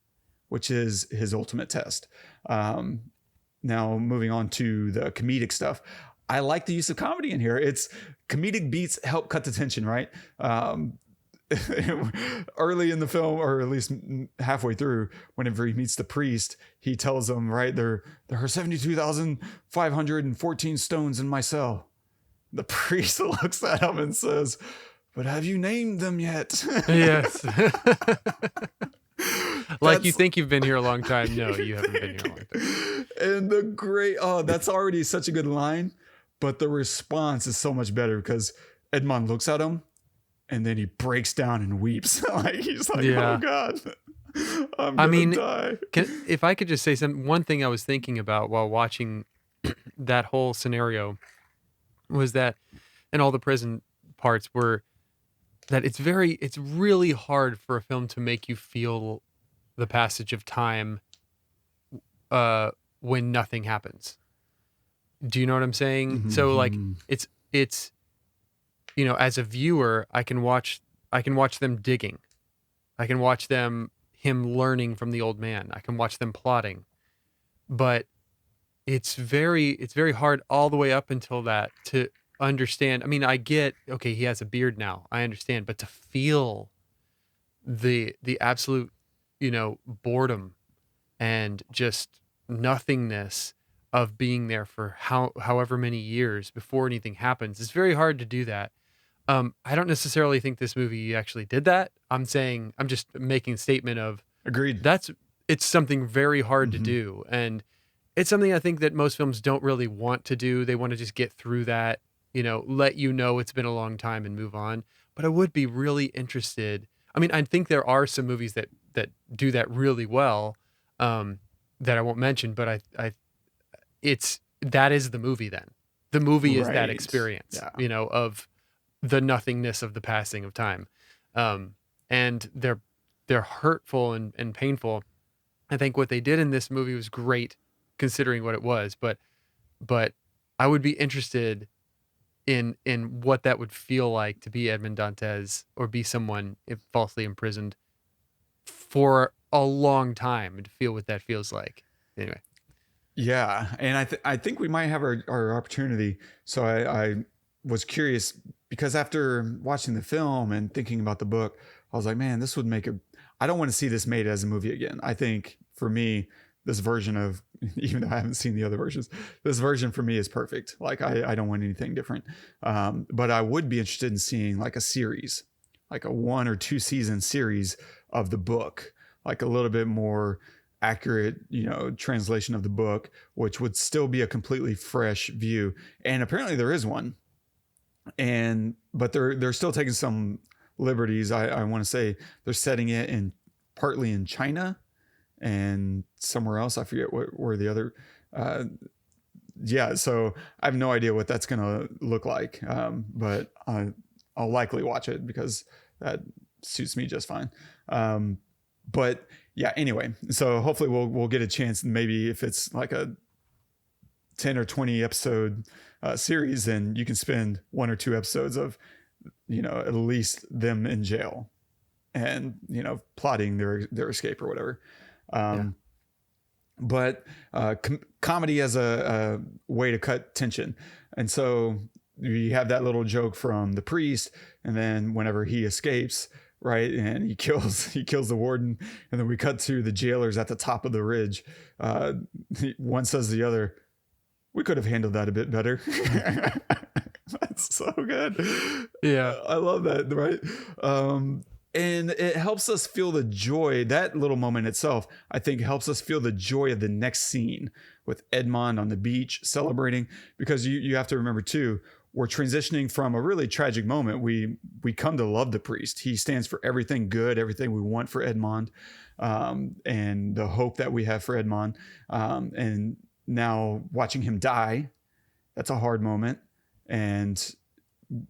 which is his ultimate test. Now, moving on to the comedic stuff. I like the use of comedy in here. It's comedic beats help cut the tension, right? Early in the film, or at least halfway through, whenever he meets the priest, he tells him, right, there are 72,514 stones in my cell. The priest looks at him and says, but have you named them yet? Yes. Like, you think you've been here a long time. No, you haven't been here a long time. And that's already such a good line. But the response is so much better, because Edmond looks at him and then he breaks down and weeps. Like, he's like, oh God, I'm going to die. If I could just say one thing I was thinking about while watching that whole scenario was that, and all the prison parts were, that it's really hard for a film to make you feel the passage of time when nothing happens. Do you know what I'm saying? Mm-hmm. So like it's as a viewer, I can watch them digging. I can watch him learning from the old man. I can watch them plotting. But it's very hard all the way up until that to understand. I mean, I get, okay, he has a beard now. I understand, but to feel the absolute, boredom and just nothingness of being there for however many years before anything happens. It's very hard to do that. I don't necessarily think this movie actually did that. I'm just making a statement of, agreed. It's something very hard to do. And it's something I think that most films don't really want to do. They want to just get through that, let it's been a long time and move on. But I would be really interested. I mean, I think there are some movies that do that really well, that I won't mention, but that is the movie then. The movie is that experience, of the nothingness of the passing of time. And they're hurtful and painful. I think what they did in this movie was great considering what it was, but I would be interested in what that would feel like to be Edmond Dantes or be someone falsely imprisoned for a long time, and to feel what that feels like. Anyway. Yeah. And I think we might have our opportunity. So I was curious because after watching the film and thinking about the book, I was like, man, this would make I don't want to see this made as a movie again. I think for me, this version of, even though I haven't seen the other versions, this version for me is perfect. Like I don't want anything different. But I would be interested in seeing like a series, like a 1 or 2 season series of the book, like a little bit more accurate, translation of the book, which would still be a completely fresh view. And apparently there is one. But they're still taking some liberties. I want to say they're setting it partly in China and somewhere else. I forget where the other, so I have no idea what that's going to look like. But I'll likely watch it because that suits me just fine. But yeah, anyway, so hopefully we'll get a chance. Maybe if it's like a 10 or 20 episode series, then you can spend 1 or 2 episodes of, at least them in jail and, plotting their escape or whatever. But comedy as a way to cut tension. And so you have that little joke from the priest, and then whenever he escapes, right, and he kills the warden, and then we cut to the jailers at the top of the ridge. One says to the other, "We could have handled that a bit better." That's so good. Yeah, I love that, right? And it helps us feel the joy. That little moment itself, I think, helps us feel the joy of the next scene with Edmond on the beach celebrating, because you have to remember too, we're transitioning from a really tragic moment. We come to love the priest. He stands for everything good, everything we want for Edmond, and the hope that we have for Edmond. And now watching him die, that's a hard moment. And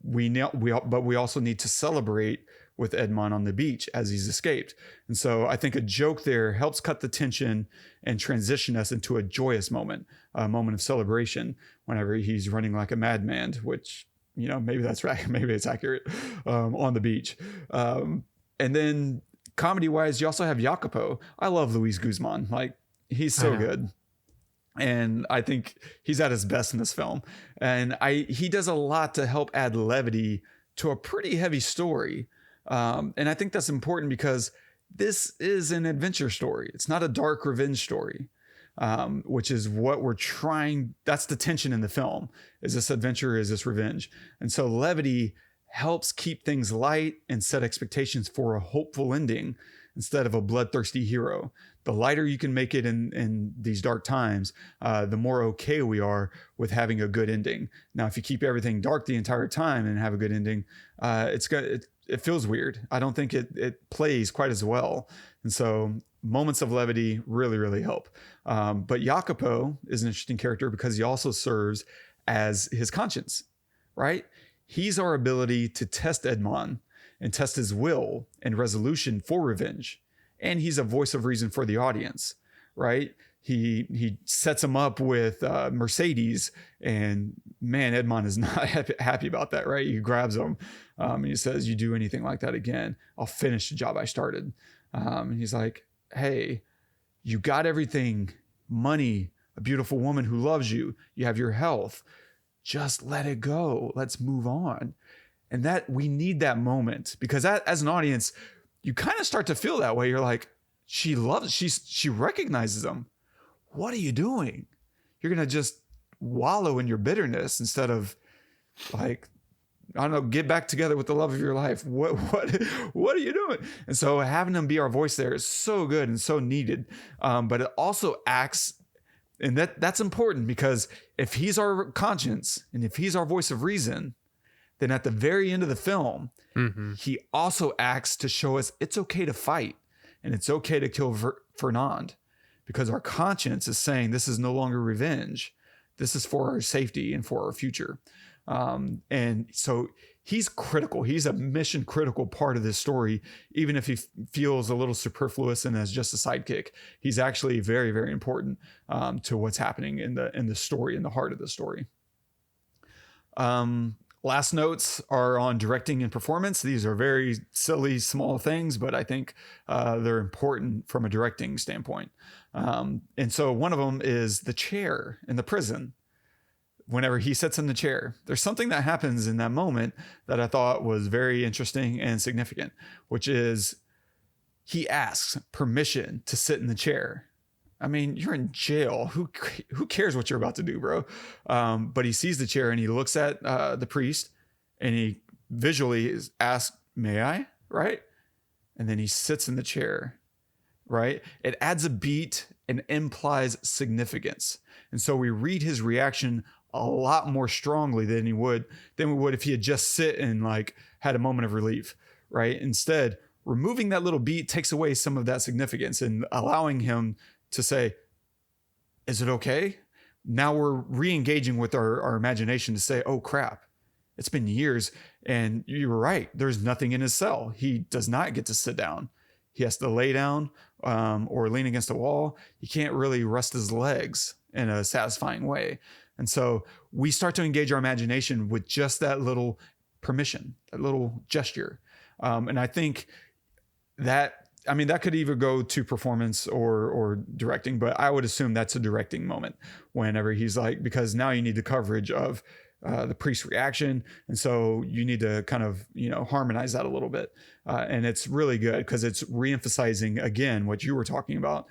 we also need to celebrate with Edmond on the beach as he's escaped. And so I think a joke there helps cut the tension and transition us into a joyous moment, a moment of celebration whenever he's running like a madman, which, maybe that's right. Maybe it's accurate, on the beach. And then comedy wise, you also have Jacopo. I love Luis Guzman. Like, he's so good. And I think he's at his best in this film. And he does a lot to help add levity to a pretty heavy story. And I think that's important because this is an adventure story. It's not a dark revenge story, which is what we're trying. That's the tension in the film. Is this adventure? Is this revenge? And so levity helps keep things light and set expectations for a hopeful ending instead of a bloodthirsty hero. The lighter you can make it in these dark times, the more okay we are with having a good ending. Now, if you keep everything dark the entire time and have a good ending, it feels weird. I don't think it plays quite as well. And so moments of levity really, really help. But Jacopo is an interesting character because he also serves as his conscience, right? He's our ability to test Edmond and test his will and resolution for revenge. And he's a voice of reason for the audience, right? He sets him up with Mercedes, and man, Edmond is not happy about that, right? He grabs him and he says, "You do anything like that again, I'll finish the job I started." And he's like, "Hey, you got everything, money, a beautiful woman who loves you, you have your health. Just let it go. Let's move on." And that we need that moment, because as an audience, you kind of start to feel that way. You're like, she recognizes him. What are you doing? You're going to just wallow in your bitterness instead of, like, I don't know, get back together with the love of your life. What are you doing? And so having him be our voice there is so good and so needed. But it also acts, and that's important, because if he's our conscience and if he's our voice of reason, then at the very end of the film, he also acts to show us it's okay to fight and it's okay to kill Fernand, because our conscience is saying this is no longer revenge. This is for our safety and for our future. And so he's critical. He's a mission critical part of this story, even if he feels a little superfluous and as just a sidekick. He's actually very, very important to what's happening in the story, in the heart of the story. Last notes are on directing and performance. These are very silly, small things, but I think they're important from a directing standpoint. And so one of them is the chair in the prison. Whenever he sits in the chair, there's something that happens in that moment that I thought was very interesting and significant, which is he asks permission to sit in the chair. I mean, you're in jail. Who cares what you're about to do, bro? But he sees the chair and he looks at the priest and he visually asks, may I? Right? And then he sits in the chair, right? It adds a beat and implies significance. And so we read his reaction a lot more strongly than we would if he had just sit and like had a moment of relief, right? Instead, removing that little beat takes away some of that significance and allowing him to say, is it okay? Now we're re-engaging with our imagination to say, oh crap, it's been years and you were right. There's nothing in his cell. He does not get to sit down. He has to lay down or lean against a wall. He can't really rest his legs in a satisfying way. And so we start to engage our imagination with just that little permission, that little gesture. And I think that could either go to performance or directing, but I would assume that's a directing moment whenever he's like, because now you need the coverage of the priest's reaction. And so you need to kind of, harmonize that a little bit. And it's really good because it's reemphasizing again, what you were talking about.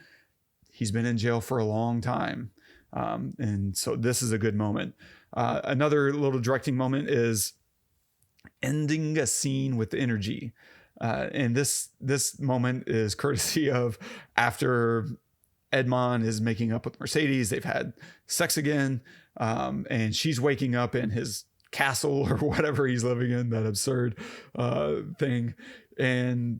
He's been in jail for a long time. And so this is a good moment. Another little directing moment is ending a scene with energy. And this moment is courtesy of after Edmond is making up with Mercedes, they've had sex again. And she's waking up in his castle or whatever he's living in, that absurd thing. And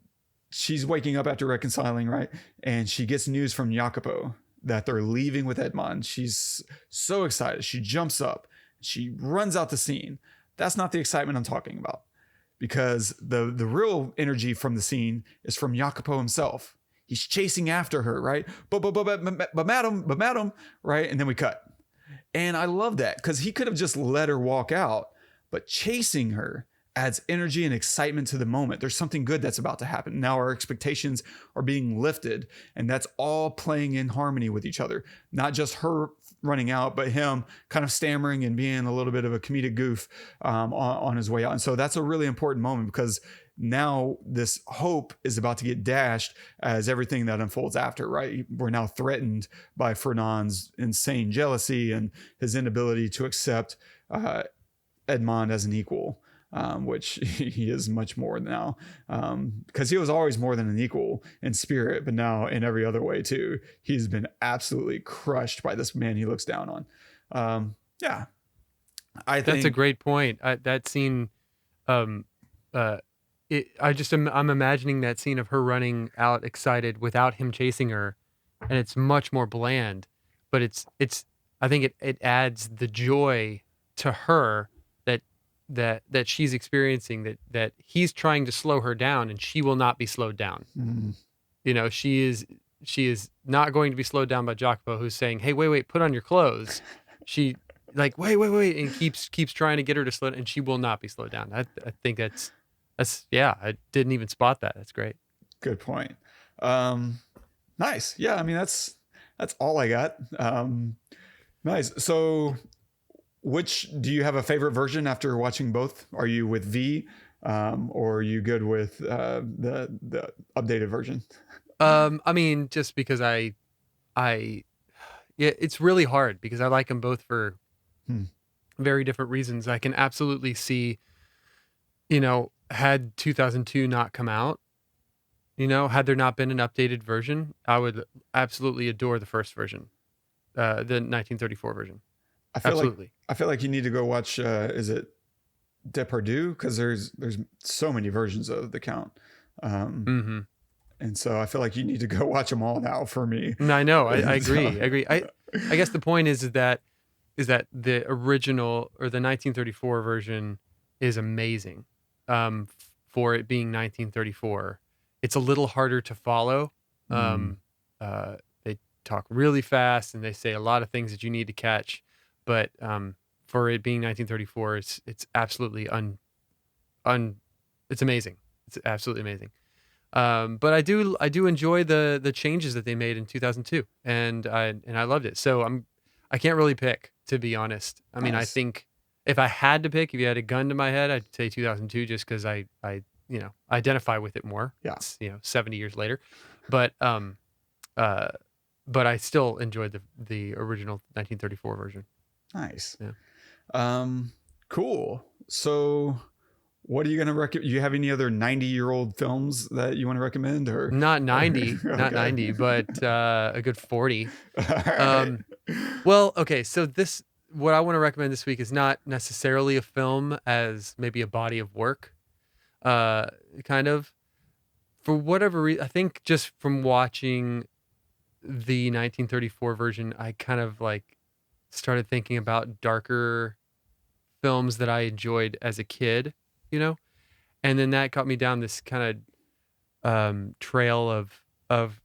she's waking up after reconciling, right? And she gets news from Jacopo that they're leaving with Edmond. She's so excited. She jumps up. She runs out the scene. That's not the excitement I'm talking about, because the real energy from the scene is from Jacopo himself. He's chasing after her, right? But madam, right? And then we cut. And I love that because he could have just let her walk out, but chasing her adds energy and excitement to the moment. There's something good that's about to happen. Now our expectations are being lifted, and that's all playing in harmony with each other. Not just her running out, but him kind of stammering and being a little bit of a comedic goof on his way out. And so that's a really important moment, because now this hope is about to get dashed as everything that unfolds after, right? We're now threatened by Fernand's insane jealousy and his inability to accept Edmond as an equal. Which he is much more now, because he was always more than an equal in spirit, but now in every other way too. He's been absolutely crushed by this man he looks down on. I think that's a great point. That scene, I'm imagining that scene of her running out excited without him chasing her, and it's much more bland, but I think it adds the joy to her that she's experiencing, that he's trying to slow her down and she will not be slowed down. Mm. She is not going to be slowed down by Jacopo, who's saying, hey, wait, put on your clothes. She like, wait, and keeps trying to get her to slow down, and she will not be slowed down. I think that's I didn't even spot that. That's great. Good point. Nice. Yeah. I mean, that's all I got. Nice. So do you have a favorite version after watching both? Are you with V, or are you good with the updated version? I mean, just because it's really hard because I like them both for very different reasons. I can absolutely see, had 2002 not come out, had there not been an updated version, I would absolutely adore the first version, the 1934 version. I feel like you need to go watch. Is it Depardieu? Because there's so many versions of the Count, and so I feel like you need to go watch them all now. For me, I know. I agree. I agree. I guess the point is that the original or the 1934 version is amazing. For it being 1934, it's a little harder to follow. They talk really fast and they say a lot of things that you need to catch, but for it being 1934, it's absolutely it's amazing. It's absolutely amazing. But I do enjoy the changes that they made in 2002, and I loved it. So I can't really pick, to be honest. I mean, I think if I had to pick, if you had a gun to my head, I'd say 2002, just because I identify with it more. Yeah. It's 70 years later, but I still enjoyed the original 1934 version. Nice. Yeah. Cool. So, what are you going to recommend? Do you have any other 90-year-old films that you want to recommend, or not 90, Okay. not 90, but a good 40. All right. Well, okay. So what I want to recommend this week is not necessarily a film as maybe a body of work, kind of. For whatever reason, I think just from watching the 1934 version, I kind of like started thinking about darker films that I enjoyed as a kid, and then that got me down this kind of trail of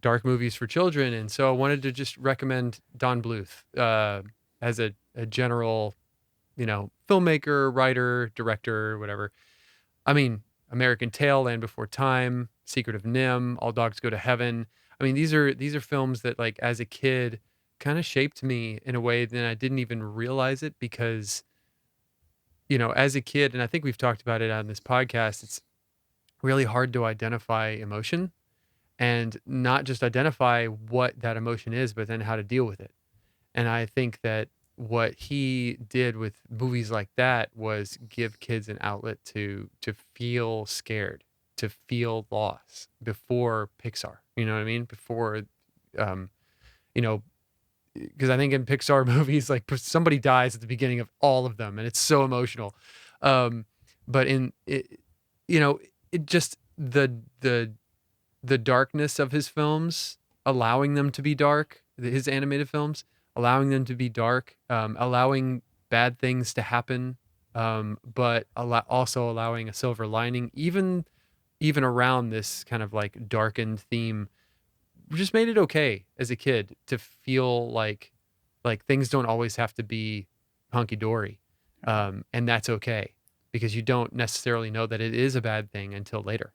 dark movies for children. And so I wanted to just recommend Don Bluth as a general, filmmaker, writer, director, whatever. I mean, American Tail, Land Before Time, Secret of Nim, All Dogs Go to Heaven. I mean, these are films that, like, as a kid kind of shaped me in a way that I didn't even realize it, because, as a kid, and I think we've talked about it on this podcast, it's really hard to identify emotion, and not just identify what that emotion is, but then how to deal with it. And I think that what he did with movies like that was give kids an outlet to feel scared, to feel loss before Pixar. You know what I mean? Before, because I think in Pixar movies, like, somebody dies at the beginning of all of them, and it's so emotional. But in it, it just the darkness of his films, allowing them to be dark, his animated films, allowing them to be dark, allowing bad things to happen, but also allowing a silver lining, even around this kind of like darkened theme, just made it okay as a kid to feel like things don't always have to be hunky-dory, and that's okay, because you don't necessarily know that it is a bad thing until later.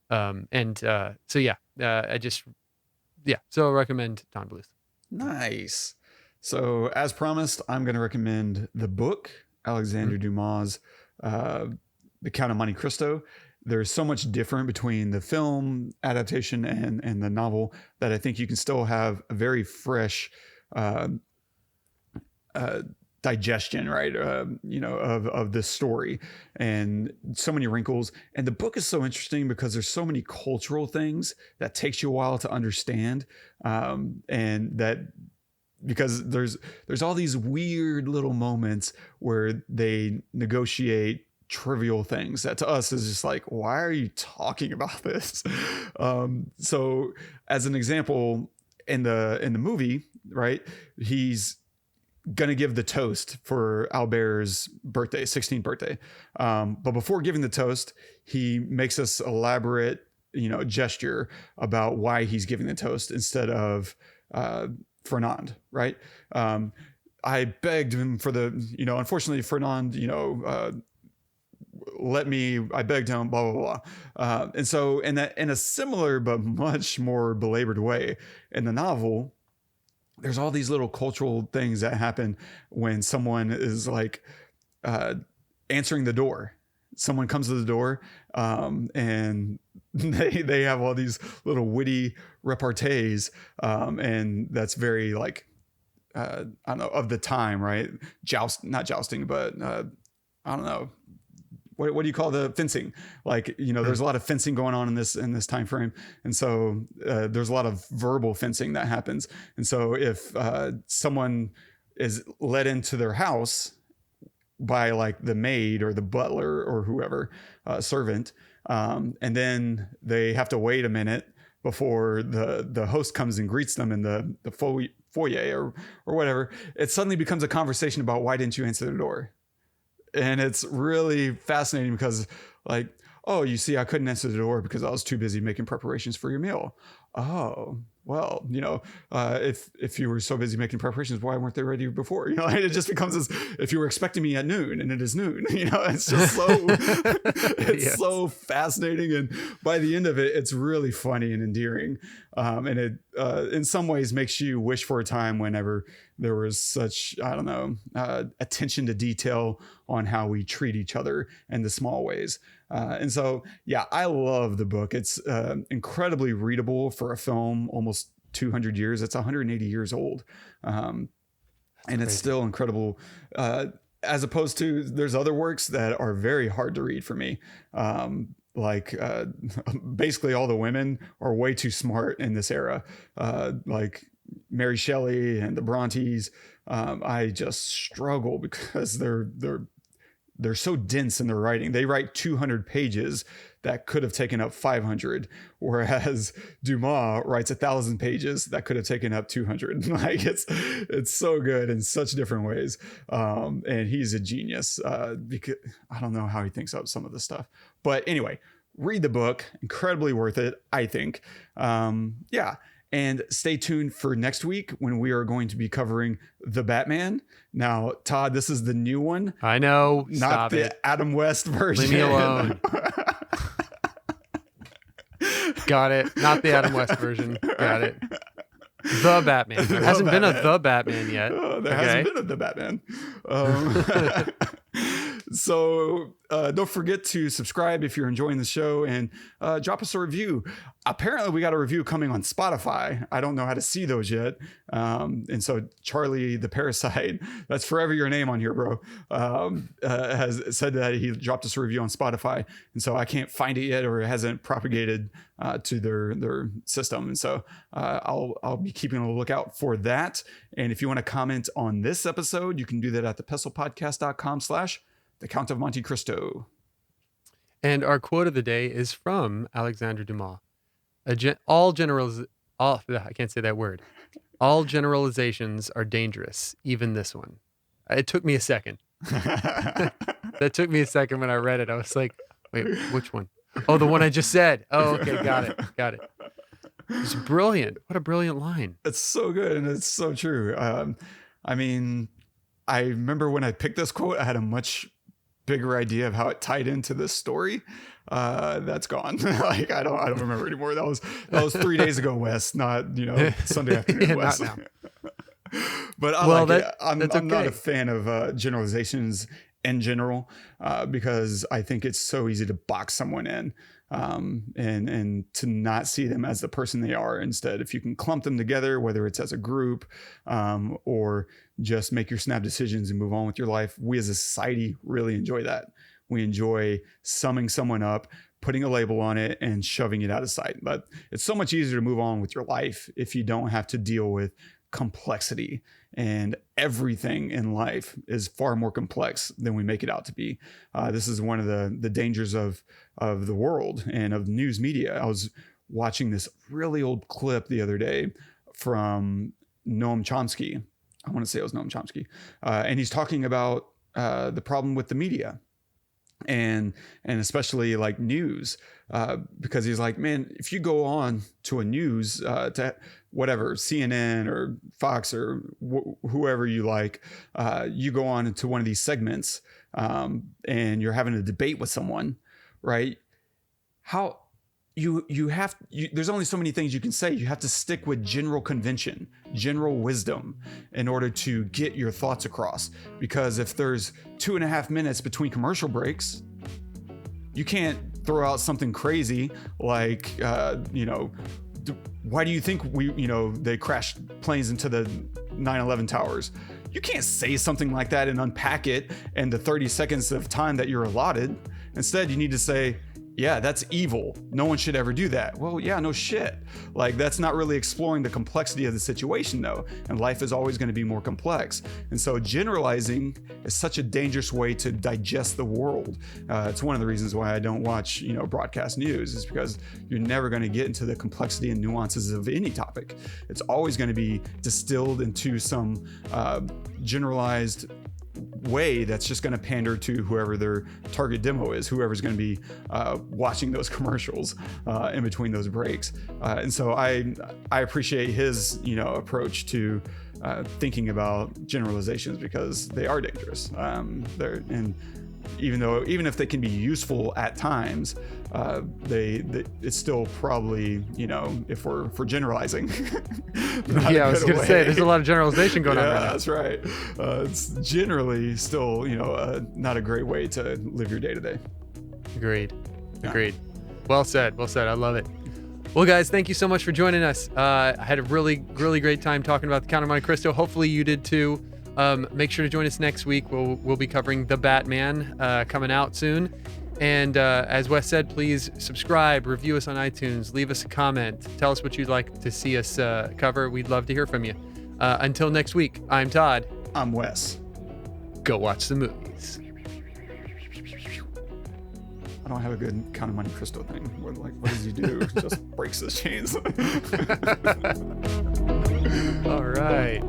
So I recommend Don Bluth. Nice. So, as promised, I'm going to recommend the book, Alexandre Dumas' The Count of Monte Cristo. There's so much different between the film adaptation and the novel that I think you can still have a very fresh digestion, right? Of this story, and so many wrinkles. And the book is so interesting because there's so many cultural things that takes you a while to understand, and that because there's all these weird little moments where they negotiate trivial things that to us is just like, why are you talking about this? So as an example, in the movie, right, he's gonna give the toast for Albert's birthday, 16th birthday. But before giving the toast, he makes this elaborate, gesture about why he's giving the toast instead of Fernand, right? I begged him for unfortunately Fernand, I begged him, blah, blah, blah. And so in a similar but much more belabored way in the novel, there's all these little cultural things that happen when someone is like answering the door. Someone comes to the door, and they have all these little witty repartees, and that's very like I don't know, of the time, right? Not jousting, but I don't know. What do you call the fencing? Like, there's a lot of fencing going on in this time frame. And so there's a lot of verbal fencing that happens. And so if someone is let into their house by like the maid or the butler or whoever, servant, and then they have to wait a minute before the host comes and greets them in the foyer or whatever, it suddenly becomes a conversation about why didn't you answer the door? And it's really fascinating because, like, oh, you see, I couldn't answer the door because I was too busy making preparations for your meal. Oh, well, if you were so busy making preparations, why weren't they ready before? It just becomes this, if you were expecting me at noon and it is noon, it's just so, it's so fascinating. And by the end of it, it's really funny and endearing. And it, in some ways makes you wish for a time whenever there was such, attention to detail on how we treat each other in the small ways. And so, yeah, I love the book. It's incredibly readable for a film almost 200 years. It's 180 years old. And it's still incredible. As opposed to, there's other works that are very hard to read for me. Basically all the women are way too smart in this era. Like Mary Shelley and the Brontes. I just struggle because they're so dense in their writing. They write 200 pages that could have taken up 500, whereas Dumas writes 1,000 pages that could have taken up 200. Like it's so good in such different ways. And he's a genius because I don't know how he thinks up some of this stuff. But anyway, read the book. Incredibly worth it, I think. And stay tuned for next week when we are going to be covering The Batman. Now, Todd, this is the new one. I know. Not the Adam West version. Leave me alone. Got it. Not the Adam West version. Got it. The Batman. There hasn't been a The Batman yet. There hasn't been a The Batman. So don't forget to subscribe if you're enjoying the show, and drop us a review. Apparently we got a review coming on Spotify. I don't know how to see those yet. And so Charlie the Parasite, that's forever your name on here, bro, has said that he dropped us a review on Spotify. And so I can't find it yet, or it hasn't propagated to their system. And so I'll be keeping a lookout for that. And if you want to comment on this episode, you can do that at thepestlepodcast.com/The Count of Monte Cristo. And our quote of the day is from Alexandre Dumas. I can't say that word. All generalizations are dangerous, even this one. It took me a second. That took me a second when I read it. I was like, wait, which one? Oh, the one I just said. Oh, okay, got it. It's brilliant. What a brilliant line. It's so good, and it's so true. I remember when I picked this quote, I had a much bigger idea of how it tied into this story. That's gone. Like I don't remember anymore. That was 3 days ago, Wes, not Sunday afternoon, Wes. Not now. But I'm not a fan of generalizations in general, because I think it's so easy to box someone in, and to not see them as the person they are. Instead, if you can clump them together, whether it's as a group, or just make your snap decisions and move on with your life, we as a society really enjoy that. We enjoy summing someone up, putting a label on it, and shoving it out of sight. But it's so much easier to move on with your life if you don't have to deal with complexity. And everything in life is far more complex than we make it out to be. This is one of the dangers of the world and of news media. I was watching this really old clip the other day from Noam Chomsky. I want to say it was Noam Chomsky. And he's talking about the problem with the media. And especially like news, because he's like, man, if you go on to a news, to whatever, CNN or Fox or whoever you like, you go on into one of these segments, and you're having a debate with someone, right? How there's only so many things you can say. You have to stick with general convention, general wisdom, in order to get your thoughts across. Because if there's 2.5 minutes between commercial breaks, you can't throw out something crazy like, why do you think they crashed planes into the 9/11 towers? You can't say something like that and unpack it in the 30 seconds of time that you're allotted. Instead, you need to say, yeah, that's evil. No one should ever do that. Well, yeah, no shit. Like, that's not really exploring the complexity of the situation, though. And life is always going to be more complex. And so generalizing is such a dangerous way to digest the world. It's one of the reasons why I don't watch, broadcast news, is because you're never going to get into the complexity and nuances of any topic. It's always going to be distilled into some generalized way that's just going to pander to whoever their target demo is, whoever's going to be watching those commercials in between those breaks. And so I appreciate his, approach to thinking about generalizations, because they are dangerous. And even if they can be useful at times, it's still probably, if we're generalizing. Yeah, I was going to say, there's a lot of generalization going on right now. That's right. It's generally still, not a great way to live your day to day. Agreed. Well said. I love it. Well, guys, thank you so much for joining us. I had a really, really great time talking about the Count of Monte Cristo. Hopefully you did too. Make sure to join us next week. We'll be covering The Batman coming out soon. And as Wes said, please subscribe, review us on iTunes, leave us a comment, tell us what you'd like to see us cover. We'd love to hear from you. Until next week, I'm Todd. I'm Wes. Go watch the movies. I don't have a good Count of Monte Cristo thing. What does he do? Just breaks his chains. All right.